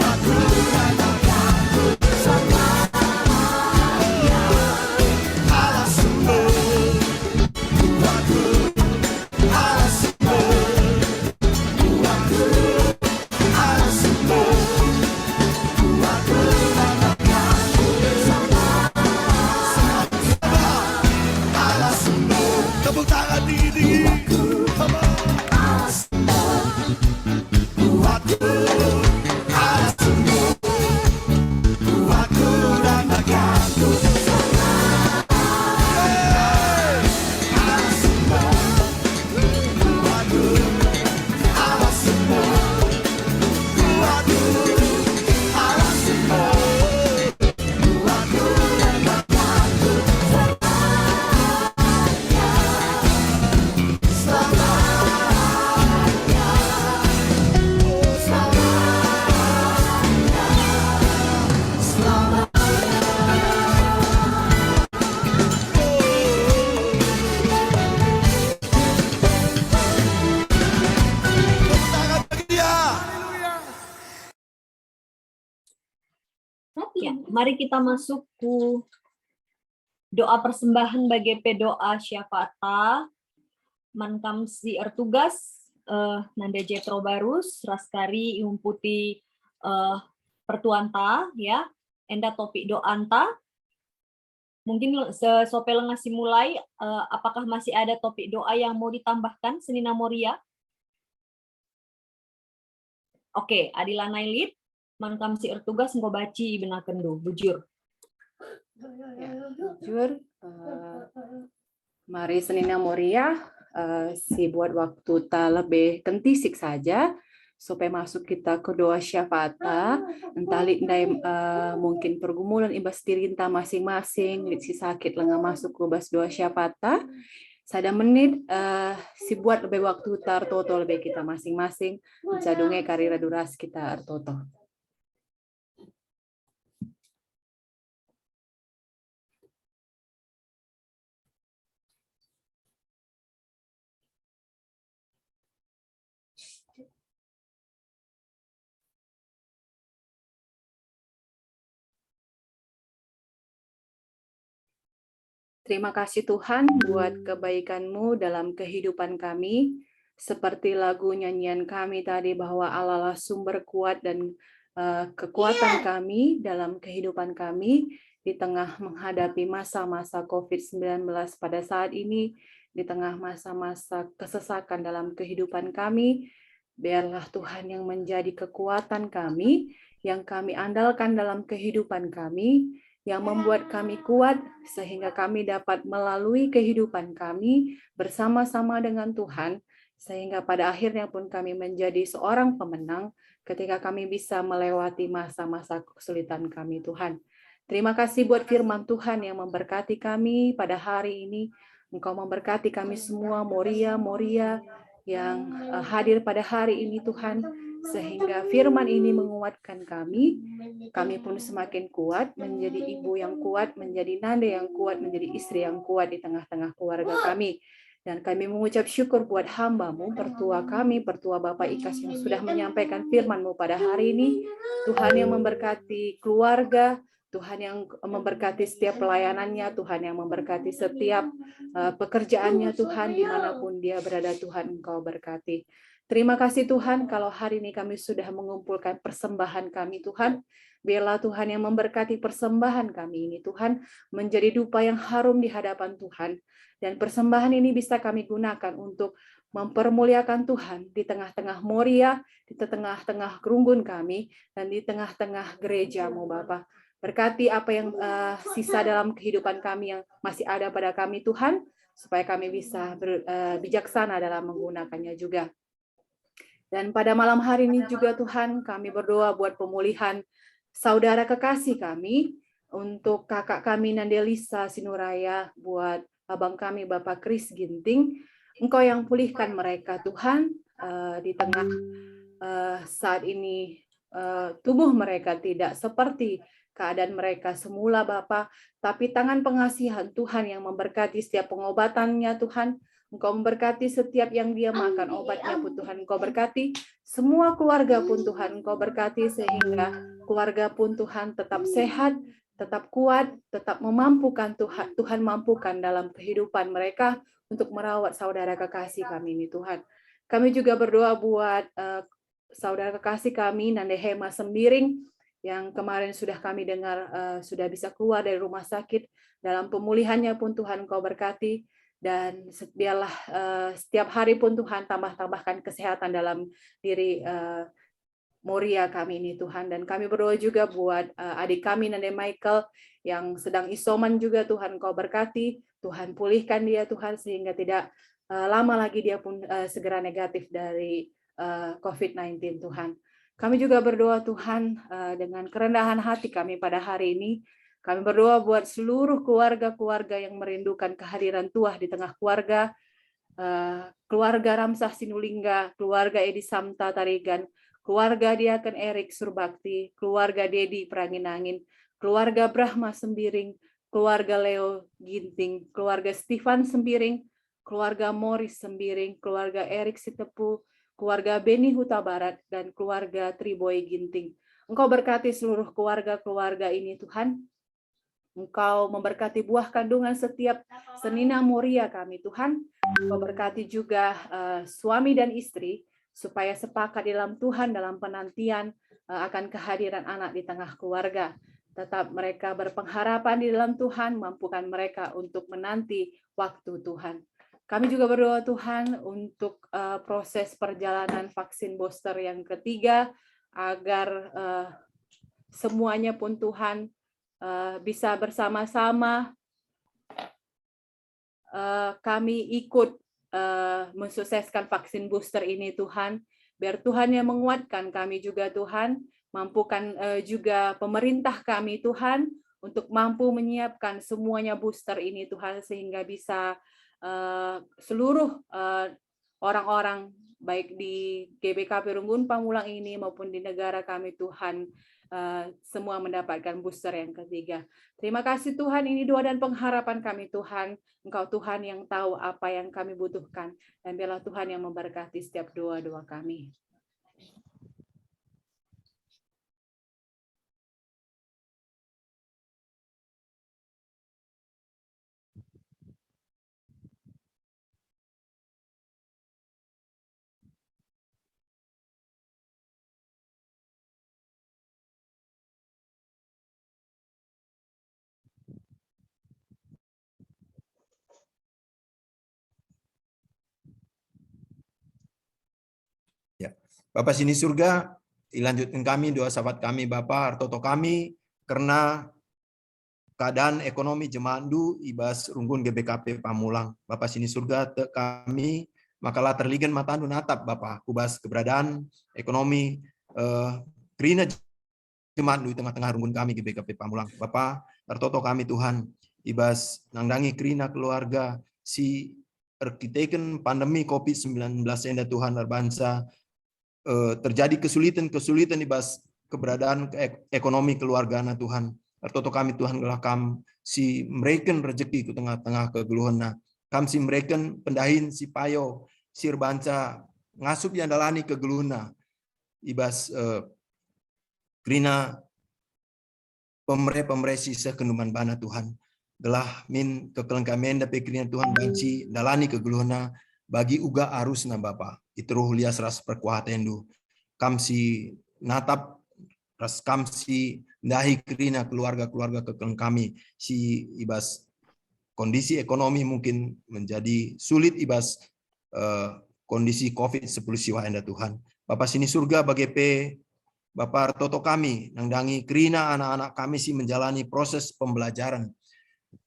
J: aku rasakan bersama. Harap semua, aku harap semua, aku harap semua, aku rasakan bersama. Harap semua, tepuk tangan dingin. Come on. Aku harap semua, aku rasakan bersama. Harap semua, aku harap semua, aku harap semua, aku rasakan
A: Ya, mari kita masuk ke doa persembahan bagi doa syafata mankam si ertugas nanda jetro barus raskari iumputi pertuanta ya enda topik doanta mungkin sopel ngasih mulai apakah masih ada topik doa yang mau ditambahkan Senina Moria? Oke, Adila Nailit mankam si ertugas engko baci benaken bujur.
K: Jujur, mari Senina Moria si buat waktu tak lebih kentisik saja supaya masuk kita ke doa syafata entah ndai mungkin pergumulan ibas tirinta masing-masing lit si sakit lenga masuk ke bas doa syafata sada menit si buat lebih waktu tar toto lebih kita masing-masing mencadunge karira duras kita artoto. Terima kasih Tuhan buat kebaikan-Mu dalam kehidupan kami. Seperti lagu nyanyian kami tadi bahwa Allah lah sumber kuat dan kekuatan kami dalam kehidupan kami di tengah menghadapi masa-masa COVID-19 pada saat ini, di tengah masa-masa kesesakan dalam kehidupan kami. Biarlah Tuhan yang menjadi kekuatan kami, yang kami andalkan dalam kehidupan kami, yang membuat kami kuat sehingga kami dapat melalui kehidupan kami bersama-sama dengan Tuhan, sehingga pada akhirnya pun kami menjadi seorang pemenang ketika kami bisa melewati masa-masa kesulitan kami Tuhan. Terima kasih buat firman Tuhan yang memberkati kami pada hari ini. Engkau memberkati kami semua, Moria yang hadir pada hari ini Tuhan, sehingga firman ini menguatkan kami pun semakin kuat, menjadi ibu yang kuat, menjadi nanda yang kuat, menjadi istri yang kuat di tengah-tengah keluarga kami. Dan kami mengucap syukur buat hamba-Mu, pertua kami, pertua Bapak Ikas yang sudah menyampaikan firman-Mu pada hari ini. Tuhan yang memberkati keluarga, Tuhan yang memberkati setiap pelayanannya, Tuhan yang memberkati setiap pekerjaannya, Tuhan dimanapun dia berada, Tuhan Engkau berkati. Terima kasih Tuhan kalau hari ini kami sudah mengumpulkan persembahan kami Tuhan. Biarlah Tuhan yang memberkati persembahan kami ini Tuhan menjadi dupa yang harum di hadapan Tuhan. Dan persembahan ini bisa kami gunakan untuk mempermuliakan Tuhan di tengah-tengah Moria, di tengah-tengah kerunggun kami, dan di tengah-tengah gereja-Mu Bapa. Berkati apa yang sisa dalam kehidupan kami yang masih ada pada kami Tuhan, supaya kami bisa bijaksana dalam menggunakannya juga. Dan pada malam hari ini juga Tuhan, kami berdoa buat pemulihan saudara kekasih kami, untuk kakak kami Nandelisa Sinuraya, buat abang kami Bapak Kris Ginting. Engkau yang pulihkan mereka Tuhan, di tengah saat ini tubuh mereka tidak seperti keadaan mereka semula Bapa, tapi tangan pengasihan Tuhan yang memberkati setiap pengobatannya Tuhan. Engkau memberkati setiap yang dia makan obatnya pun Tuhan. Engkau berkati semua keluarga pun Tuhan. Engkau berkati sehingga keluarga pun Tuhan tetap sehat, tetap kuat, tetap memampukan Tuhan. Tuhan mampukan dalam kehidupan mereka untuk merawat saudara kekasih kami ini Tuhan. Kami juga berdoa buat saudara kekasih kami Nandehema Sembiring, yang kemarin sudah kami dengar sudah bisa keluar dari rumah sakit. Dalam pemulihannya pun Tuhan Engkau berkati. Dan biarlah setiap hari pun Tuhan tambahkan kesehatan dalam diri Moria kami ini Tuhan. Dan kami berdoa juga buat adik kami Nande Michael yang sedang isoman juga Tuhan Kau berkati. Tuhan pulihkan dia Tuhan sehingga tidak lama lagi dia pun segera negatif dari COVID-19 Tuhan. Kami juga berdoa Tuhan dengan kerendahan hati kami pada hari ini. Kami berdoa buat seluruh keluarga-keluarga yang merindukan kehadiran Tuhan di tengah keluarga, keluarga Ramsah Sinulingga, keluarga Edi Samta Tarigan, keluarga Diaken Erik Surbakti, keluarga Dedi Pranginangin, keluarga Brahma Sembiring, keluarga Leo Ginting, keluarga Stefan Sembiring, keluarga Morris Sembiring, keluarga Erik Sitepu, keluarga Beni Huta Barat, dan keluarga Triboy Ginting. Engkau berkati seluruh keluarga-keluarga ini Tuhan. Engkau memberkati buah kandungan setiap senina Moria kami Tuhan. Engkau berkati juga suami dan istri supaya sepakat dalam Tuhan dalam penantian akan kehadiran anak di tengah keluarga. Tetap mereka berpengharapan di dalam Tuhan, mampukan mereka untuk menanti waktu Tuhan. Kami juga berdoa Tuhan untuk proses perjalanan vaksin booster yang ketiga, agar semuanya pun Tuhan bisa bersama-sama kami ikut mensukseskan vaksin booster ini Tuhan. Biar Tuhan yang menguatkan kami juga Tuhan, mampukan juga pemerintah kami Tuhan untuk mampu menyiapkan semuanya booster ini Tuhan, sehingga bisa seluruh orang-orang baik di GBKP Runggun Pamulang ini maupun di negara kami Tuhan, semua mendapatkan booster yang ketiga. Terima kasih Tuhan, ini doa dan pengharapan kami Tuhan. Engkau Tuhan yang tahu apa yang kami butuhkan, dan biarlah Tuhan yang memberkati setiap doa-doa kami.
I: Bapak sini surga, dilanjutkan kami doa sahabat kami Bapak Artoto kami, karena keadaan ekonomi Jemandu ibas Runggun GBKP Pamulang. Bapak sini surga kami, makalah terligan matandu natap Bapak, kubas keberadaan ekonomi Krina Jemandu di tengah-tengah Runggun kami GBKP Pamulang. Bapak Artoto kami Tuhan, ibas nangdangi Krina keluarga, si arkiteken pandemi COVID-19 enda Tuhan berbangsa, terjadi kesulitan ibas keberadaan ekonomi keluarga na Tuhan. Artoto kami Tuhan gelah kam si mereken rezeki ke tengah-tengah kegeluhana. Kam si mereken pendahin si payo sir banca ngasup yang dalani kegeluhana. Ibas krina pemre sisa kenduman bana Tuhan. Gelah min kekelengkamen dape krina Tuhan banci dalani kegeluhana bagi uga arusna Bapa. Itruh lias ras perkuatan du. Kamsi natap ras kamsi dahi krina keluarga-keluarga kekeleng kami. Si ibas kondisi ekonomi mungkin menjadi sulit ibas kondisi COVID-10 siwa enda Tuhan. Bapak sini surga bagi Bapak Toto kami, nangdangi kerina anak-anak kami si menjalani proses pembelajaran.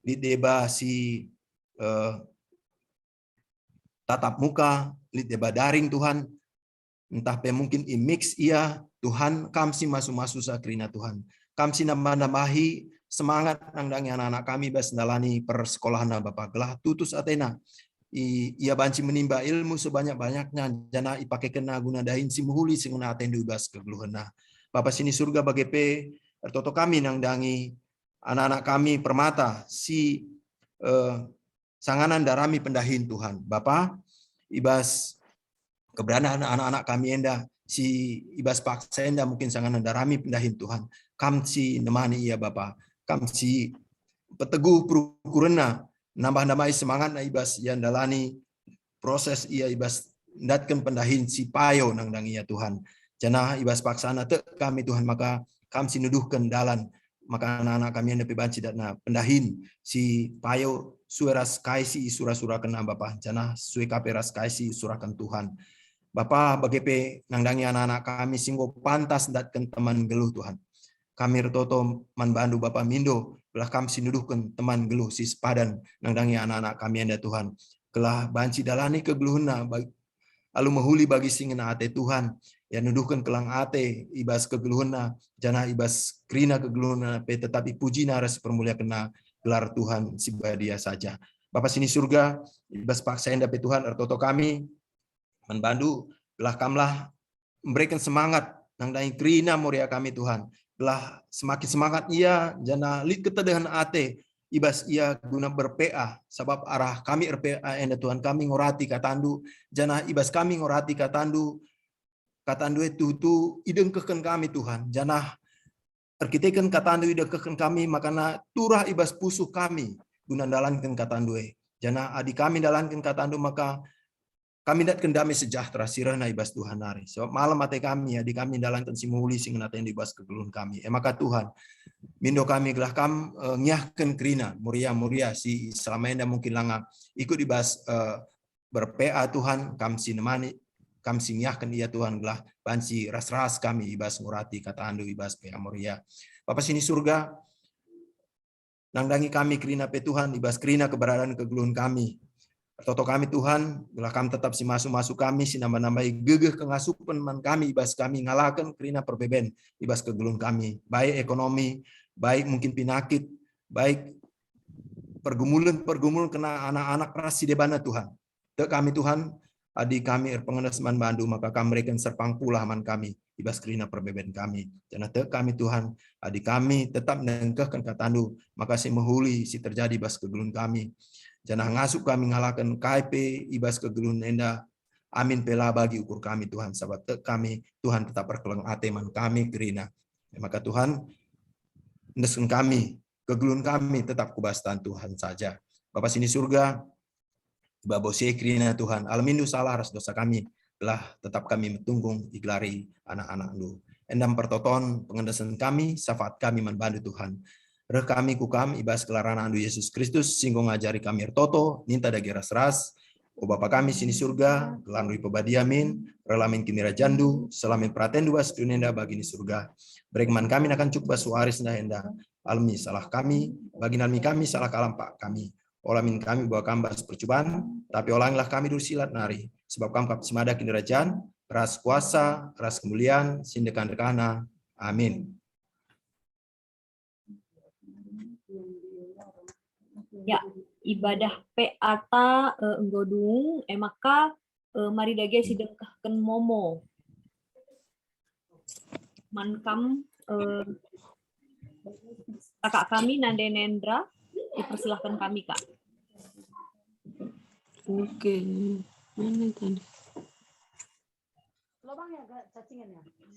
I: Di deba si tatap muka, di deba daring Tuhan. Entah mungkin mix iya, Tuhan kamsi masuk-masuk sa kerina Tuhan. Kamsi nambah-nambahi semangat nangdangi anak-anak kami bas dalani persekolahan Bapak gelah tutus Athena. Ia banci menimba ilmu sebanyak-banyaknya jana ipake kena guna dahin si muhuli sing guna atendu bas kegluhena. Bapa sini surga bagepe ertoto kami nangdangi anak-anak kami permata si sanganan darami pendahin Tuhan. Bapa ibas keberadaan anak-anak kami enda si ibas paksa enda mungkin sanganan darami pendahin Tuhan. Kam si nemani ia Bapa. Kam si peteguh perukurena nambah-nambahi semangat na ibas yang dalani proses ia ibas datkan pendahin si payo nang ia Tuhan. Jana ibas paksana te kami Tuhan maka kami sinuduhkan dalan maka anak-anak kami yang dapat banci datna pendahin si payo sueras kaisi surah-surah kena Bapa. Jana sue kaperas kaisi surahkan Tuhan. Bapa bagepe nangdangi anak-anak kami singgo pantas datkan teman geluh Tuhan. Kami retoto man bandu Bapa Mindo belah kami sinuduhkan teman geluh si sepadan nangdangi anak-anak kami anda Tuhan. Kelah banci dalani kegeluhna alu mahuli bagi singena ate Tuhan yang nuduhkan kelang ate ibas kegeluhna jana ibas krina kegeluhna tetapi puji naras permulia kena gelar Tuhan si dia saja. Bapa sini surga ibas paksa enda pe Tuhan ertoto kami man bandu belah kamlah memberikan semangat nangdangi krina moria kami Tuhan. Belah semakin semangat ia jana lid ketedahan ate ibas ia guna berPA sebab arah kami RPA enda Tuhan kami ngorati katandu jana ibas kami ngorati katandu itu idengkeun kami Tuhan jana arkiteken katandu idengkeun kami makana turah ibas pusuh kami guna dalankeun katandu jana adi kami dalankeun katandu maka kami datkan damai sejahtera sirana ibas Tuhan hari. Sebab malam mate kami ya di kami dalankan si muhuli sing naten ibas kegelun kami. Maka Tuhan mindo kami gelah kam nyahkeun krina muria si selama enda mungkin langa ikut ibas berPA Tuhan kam si nemani kam si nyahkeun ia Tuhan gelah banci ras-ras kami ibas ngurati kata andu ibas PA muria. Bapa sini surga nangdangi kami krina pe Tuhan ibas krina keberadaan kegelun kami. Toto kami Tuhan, belah kami tetap si masuk kami, si nambah-nambahi gegeh kengasupan man kami, ibas kami ngalahkan kerina perbeben, ibas kegelun kami, baik ekonomi, baik mungkin penyakit, baik pergumulan kena anak-anak ras si debana Tuhan. Te kami Tuhan, adi kami pengenes man bandu, maka kami mereka serpang pula man kami, ibas kerina perbeben kami. Jana te kami Tuhan, adi kami tetap nengkehkan katandu, maka si mehuli si terjadi ibas kegelun kami. Janah ngasuk kami ngalahkan KP ibas kegelun enda amin pela bagi ukur kami Tuhan sahabat kami Tuhan tetap perkeleng ateman kami gerina maka Tuhan nesen kami kegelun kami tetap kubastan Tuhan saja Bapa sini surga babose gerina Tuhan alamindu salah ras dosa kami telah tetap kami metunggung iglari anak-anak lu endam pertoton pengendesan kami syafaat kami manbandu Tuhan Reh kami kukam ibas kelarana andu Yesus Kristus singgo ngajari kami ertoto ninta dagi ras-ras o Bapa kami sini surga kelandui pebadiamin relamin kinira jandu selamin praten duas dunenda bagi ni surga beregman kami akan cuk basuaris na enda almi salah kami bagi nalmi kami salah kalampak kami olamin kami bawa kambas percobaan tapi olanglah kami dulu silat nari sebab kamkap semada kinira jan ras kuasa ras kemuliaan sindekan rekana amin.
A: Ya, ibadah peata enggodung maka mari dage sidengkahkeun momo. Mankam kakak kami Nande Nendra dipersilahkan kami Kak.
L: Oke. Mana tadi?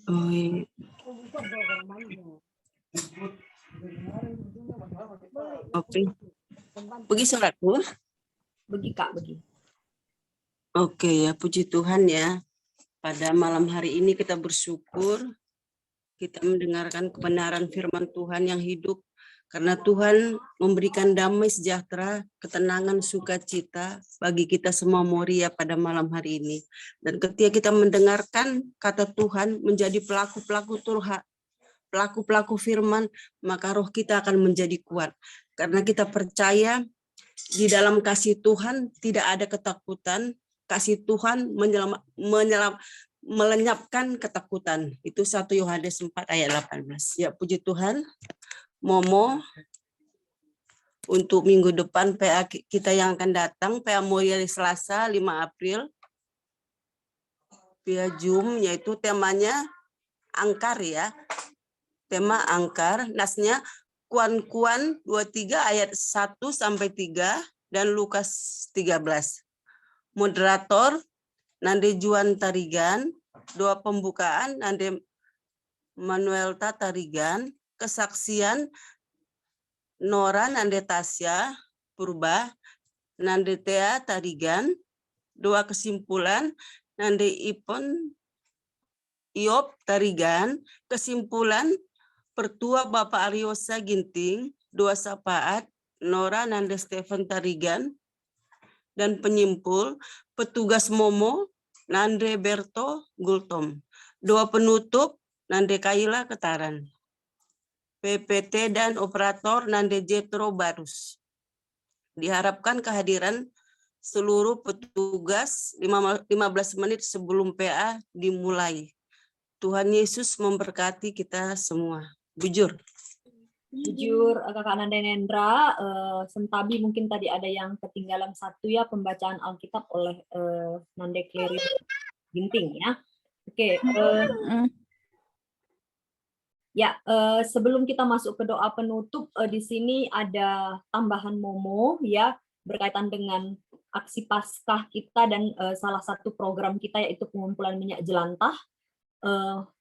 L: Oh iya. Oke. Pergi sholat Bu?
A: Begi Kak, begi.
L: Oke ya, puji Tuhan ya. Pada malam hari ini kita bersyukur kita mendengarkan kebenaran firman Tuhan yang hidup. Karena Tuhan memberikan damai sejahtera, ketenangan, sukacita bagi kita semua Moria pada malam hari ini. Dan ketika kita mendengarkan kata Tuhan menjadi pelaku-pelaku Tuhan, pelaku-pelaku firman, maka roh kita akan menjadi kuat. Karena kita percaya di dalam kasih Tuhan tidak ada ketakutan, kasih Tuhan melenyapkan ketakutan. Itu 1 Yohanes 4 ayat 18. Ya, puji Tuhan. Momo, untuk minggu depan PA kita yang akan datang, PA Moria di Selasa 5 April, via Zoom, yaitu temanya angkar ya. Tema angkar, nasnya Kuan-Kuan 23 ayat 1 sampai 3 dan Lukas 13. Moderator Nande Juan Tarigan, doa pembukaan Nande Manuelta Tarigan, kesaksian Nora Nande Tasya Purba, Nande Tea Tarigan, doa kesimpulan Nande Ipon Iop Tarigan, kesimpulan Pertua Bapak Aryosa Ginting, doa sapaat Nora Nande Stephen Tarigan, dan penyimpul petugas Momo Nande Berto Gultom, doa penutup Nande Kaila Ketaran, PPT dan operator Nande Jetro Barus. Diharapkan kehadiran seluruh petugas 15 menit sebelum PA dimulai. Tuhan Yesus memberkati kita semua. Bujur.
A: Jujur, Kakak Nanda Nendra, Sentabi mungkin tadi ada yang ketinggalan satu ya, pembacaan Alkitab oleh Nande Kleri Ginting ya. Oke, ya, sebelum kita masuk ke doa penutup, di sini ada tambahan Momo ya, berkaitan dengan aksi Paskah kita dan salah satu program kita yaitu pengumpulan minyak jelantah.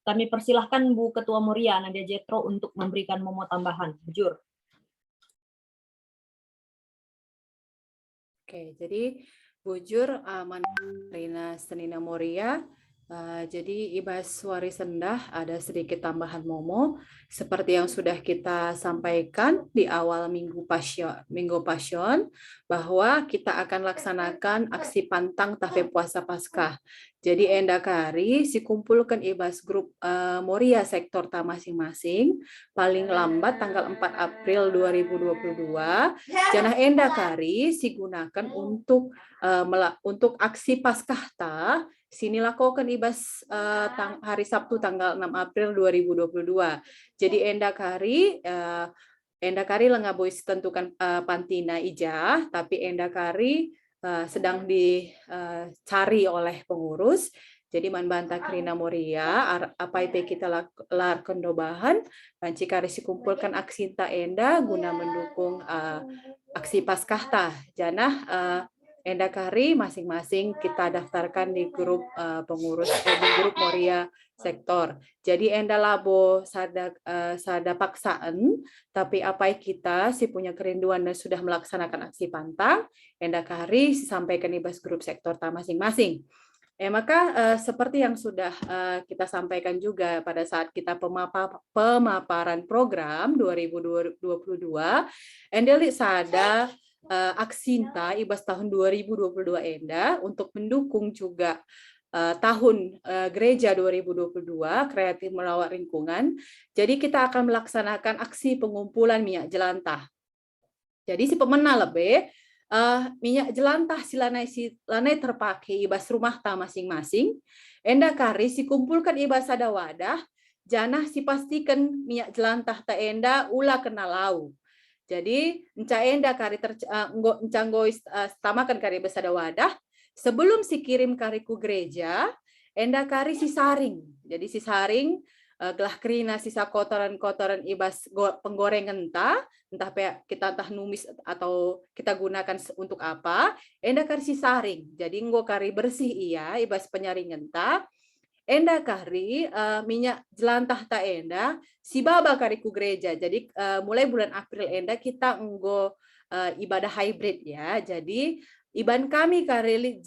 A: Kami persilahkan Bu Ketua Moria Nadia Jetro untuk memberikan Momo tambahan. Bujur.
K: Oke, jadi bujur Rina Senina Moria. Jadi Ibas Wari Sendah ada sedikit tambahan Momo seperti yang sudah kita sampaikan di awal Minggu Pasyon bahwa kita akan laksanakan aksi pantang tafe puasa Paskah. Jadi endakari dikumpulkan Ibas grup Moria sektor ta masing-masing paling lambat tanggal 4 April 2022. Janah endakari digunakan untuk aksi Paskah ta sini lakukan Ibas hari Sabtu tanggal 6 April 2022. Jadi endakari lengabois tentukan pantina ijah, tapi endakari sedang dicari oleh pengurus. Jadi manbanta Krina Moria apa itu kita larkan dobahan pancikari dikumpulkan aksi ta enda guna mendukung aksi Paskah janah endakari masing-masing kita daftarkan di grup pengurus di grup Moria sektor. Jadi enda labo sada paksaan, tapi apa kita punya kerinduan dan sudah melaksanakan aksi pantang, endakari sampaikan Ibas grup sektor ta masing-masing. Maka seperti yang sudah kita sampaikan juga pada saat kita pemaparan program 2022, endeli sada aksinta Ibas tahun 2022 enda untuk mendukung juga tahun gereja 2022 kreatif merawat lingkungan. Jadi kita akan melaksanakan aksi pengumpulan minyak jelantah. Jadi si pemenang lebih minyak jelantah lanai terpakai Ibas rumah ta masing-masing. Enda kari si kumpulkan Ibas ada wadah. Janah si pastikan minyak jelantah ta enda ula kena lau. Jadi enca enda kari tamakan kari besada wadah sebelum si kirim kari ku gereja enda kari si saring. Jadi si saring gelah kerina sisa kotoran-kotoran Ibas penggorengan entah kita numis atau kita gunakan untuk apa enda kari si saring. Jadi nggo kari bersih iya Ibas penyaringan ta enda kari minyak jelantah ta enda si baba kari ku gereja. Jadi mulai bulan April enda kita nggo ibadah hybrid ya. Jadi iban kami kari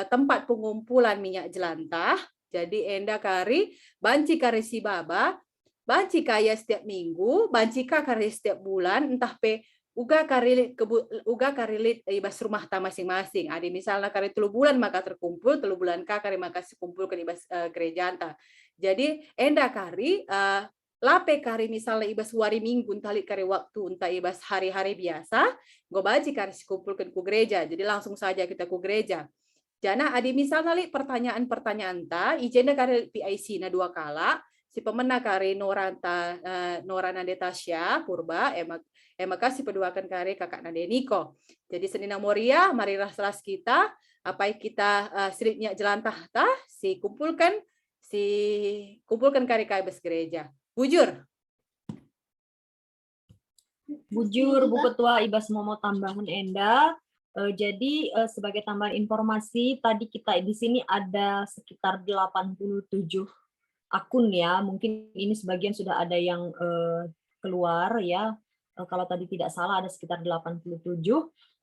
K: tempat pengumpulan minyak jelantah. Jadi enda kari banci kari si baba banci kaya setiap minggu, banci kari setiap bulan, entah pe uga karilit ibas rumah ta masing-masing. Adi misalnya kari 3 bulan maka terkumpul, 3 bulan kari maka kumpul ke ibas gereja anta. Jadi enda kari lape kari misalnya ibas wari minggu tali kari waktu unta ibas hari-hari biasa, go baji kari kumpulkan ku gereja. Jadi langsung saja kita ku gereja. Jana adi misalnya li pertanyaan ta, ijenda kari PIC na 2 kala, si pemenang kari Norana Detasya Purba, emak kasih peduakan kari kakak Nade Niko. Jadi Senina Moria, mari ras kita, apa yang kita seripnya jelantah ta, si kumpulkan kari bes gereja. Bujur.
A: Bujur, Bu Ketua, Ibas mau tambahan Enda. Jadi sebagai tambahan informasi, tadi kita di sini ada sekitar 87 akun ya. Mungkin ini sebagian sudah ada yang keluar ya. Kalau tadi tidak salah ada sekitar 87.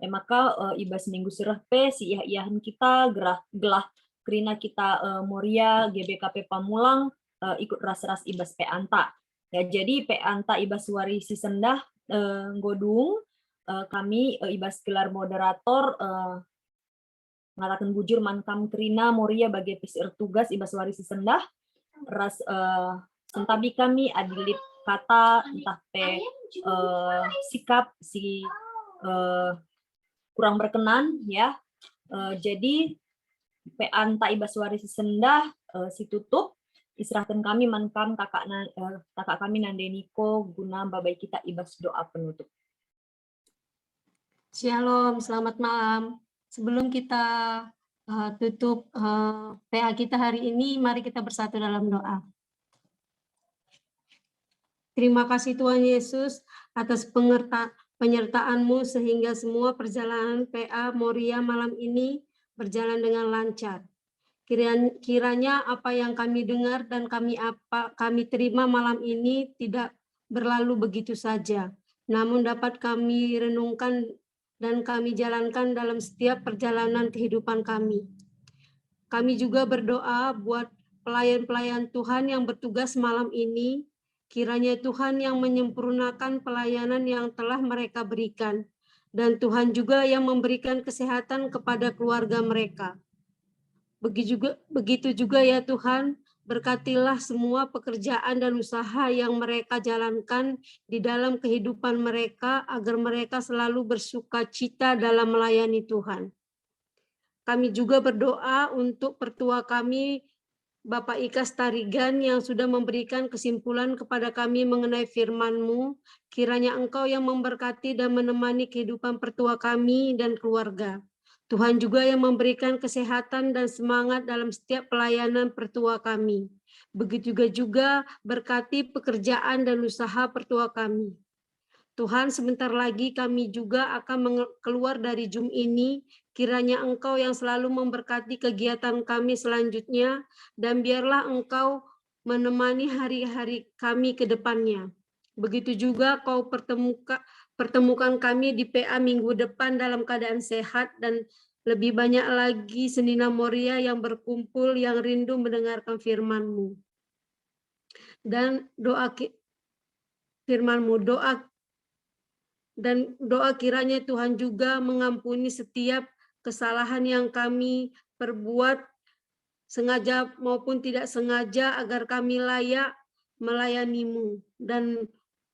A: Maka Ibas Minggu Sirah P, si iyahan kita, gelah Krina kita Moria, GBKP Pamulang, ikut ras-ras Ibas P Anta. Ya, jadi P Anta Ibas Wari Sisendah Godung, kami Ibas gelar moderator mengatakan bujur mankam Krina Moria bagi PCR tugas Ibas Wari Sisendah, ras entabi kami adilit kata entah P sikap si kurang berkenan ya. Jadi P Anta Ibas Wari Sisendah si tutup istirahatkan kami mankam kakak kami Nandeniko guna babai kita Ibas doa penutup.
M: Shalom, selamat malam. Sebelum kita tutup PA kita hari ini, mari kita bersatu dalam doa. Terima kasih Tuhan Yesus atas penyertaan-Mu sehingga semua perjalanan PA Moria malam ini berjalan dengan lancar. Kiranya apa yang kami dengar dan kami terima malam ini tidak berlalu begitu saja, namun dapat kami renungkan dan kami jalankan dalam setiap perjalanan kehidupan kami. Kami juga berdoa buat pelayan-pelayan Tuhan yang bertugas malam ini, kiranya Tuhan yang menyempurnakan pelayanan yang telah mereka berikan, dan Tuhan juga yang memberikan kesehatan kepada keluarga mereka. Begitu juga ya Tuhan, berkatilah semua pekerjaan dan usaha yang mereka jalankan di dalam kehidupan mereka agar mereka selalu bersukacita dalam melayani Tuhan. Kami juga berdoa untuk pertua kami, Bapak Ikas Tarigan yang sudah memberikan kesimpulan kepada kami mengenai firman-Mu, kiranya Engkau yang memberkati dan menemani kehidupan pertua kami dan keluarga. Tuhan juga yang memberikan kesehatan dan semangat dalam setiap pelayanan pertua kami. Begitu juga berkati pekerjaan dan usaha pertua kami. Tuhan, sebentar lagi kami juga akan keluar dari Zoom ini, kiranya Engkau yang selalu memberkati kegiatan kami selanjutnya, dan biarlah Engkau menemani hari-hari kami ke depannya. Begitu juga Kau pertemukan kami di PA minggu depan dalam keadaan sehat, dan lebih banyak lagi Senina Moria yang berkumpul, yang rindu mendengarkan firman-Mu. Dan doa firman-Mu, doa kiranya Tuhan juga mengampuni setiap kesalahan yang kami perbuat, sengaja maupun tidak sengaja, agar kami layak melayani-Mu dan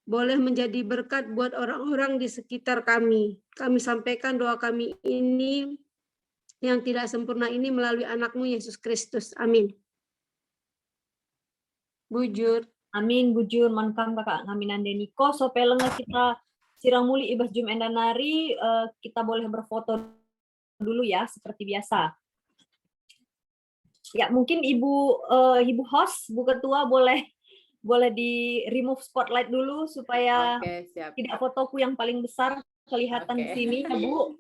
M: boleh menjadi berkat buat orang-orang di sekitar kami. Kami sampaikan doa kami ini yang tidak sempurna ini melalui anak-Mu Yesus Kristus. Amin. Bujur.
A: Amin, bujur mankam kakak kami Nandeniko. So pelengah kita sirang muli Ibas Jum Endanari, kita boleh berfoto dulu ya seperti biasa. Ya mungkin ibu host, Bu Ketua boleh di remove spotlight dulu supaya tidak fotoku yang paling besar kelihatan di sini ya Bu.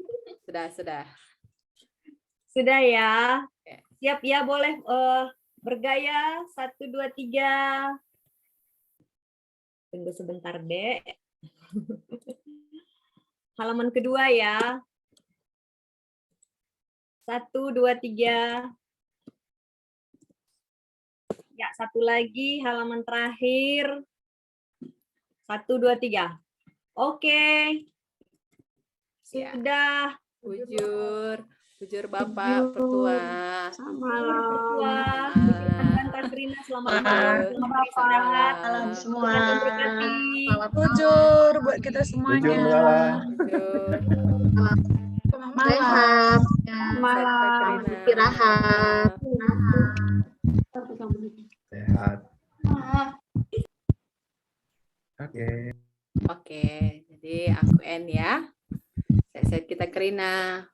A: Sudah ya. Siap ya, boleh bergaya 1 2 3. Tunggu sebentar, Dek. Halaman kedua ya. 1 2 3. Ya, satu lagi halaman terakhir. 1, 2, 3. Oke.
K: Ya.
A: Sudah.
K: Bujur Bapak Pertua.
A: Pertua. Tante Krina, selamat malam. Selamat
D: Malam semua.
N: Bujur buat kita semuanya.
H: Malam.
K: Malam.
H: Istirahat.
I: Sehat.
K: Oke, jadi aku end ya. Saya kita Krina.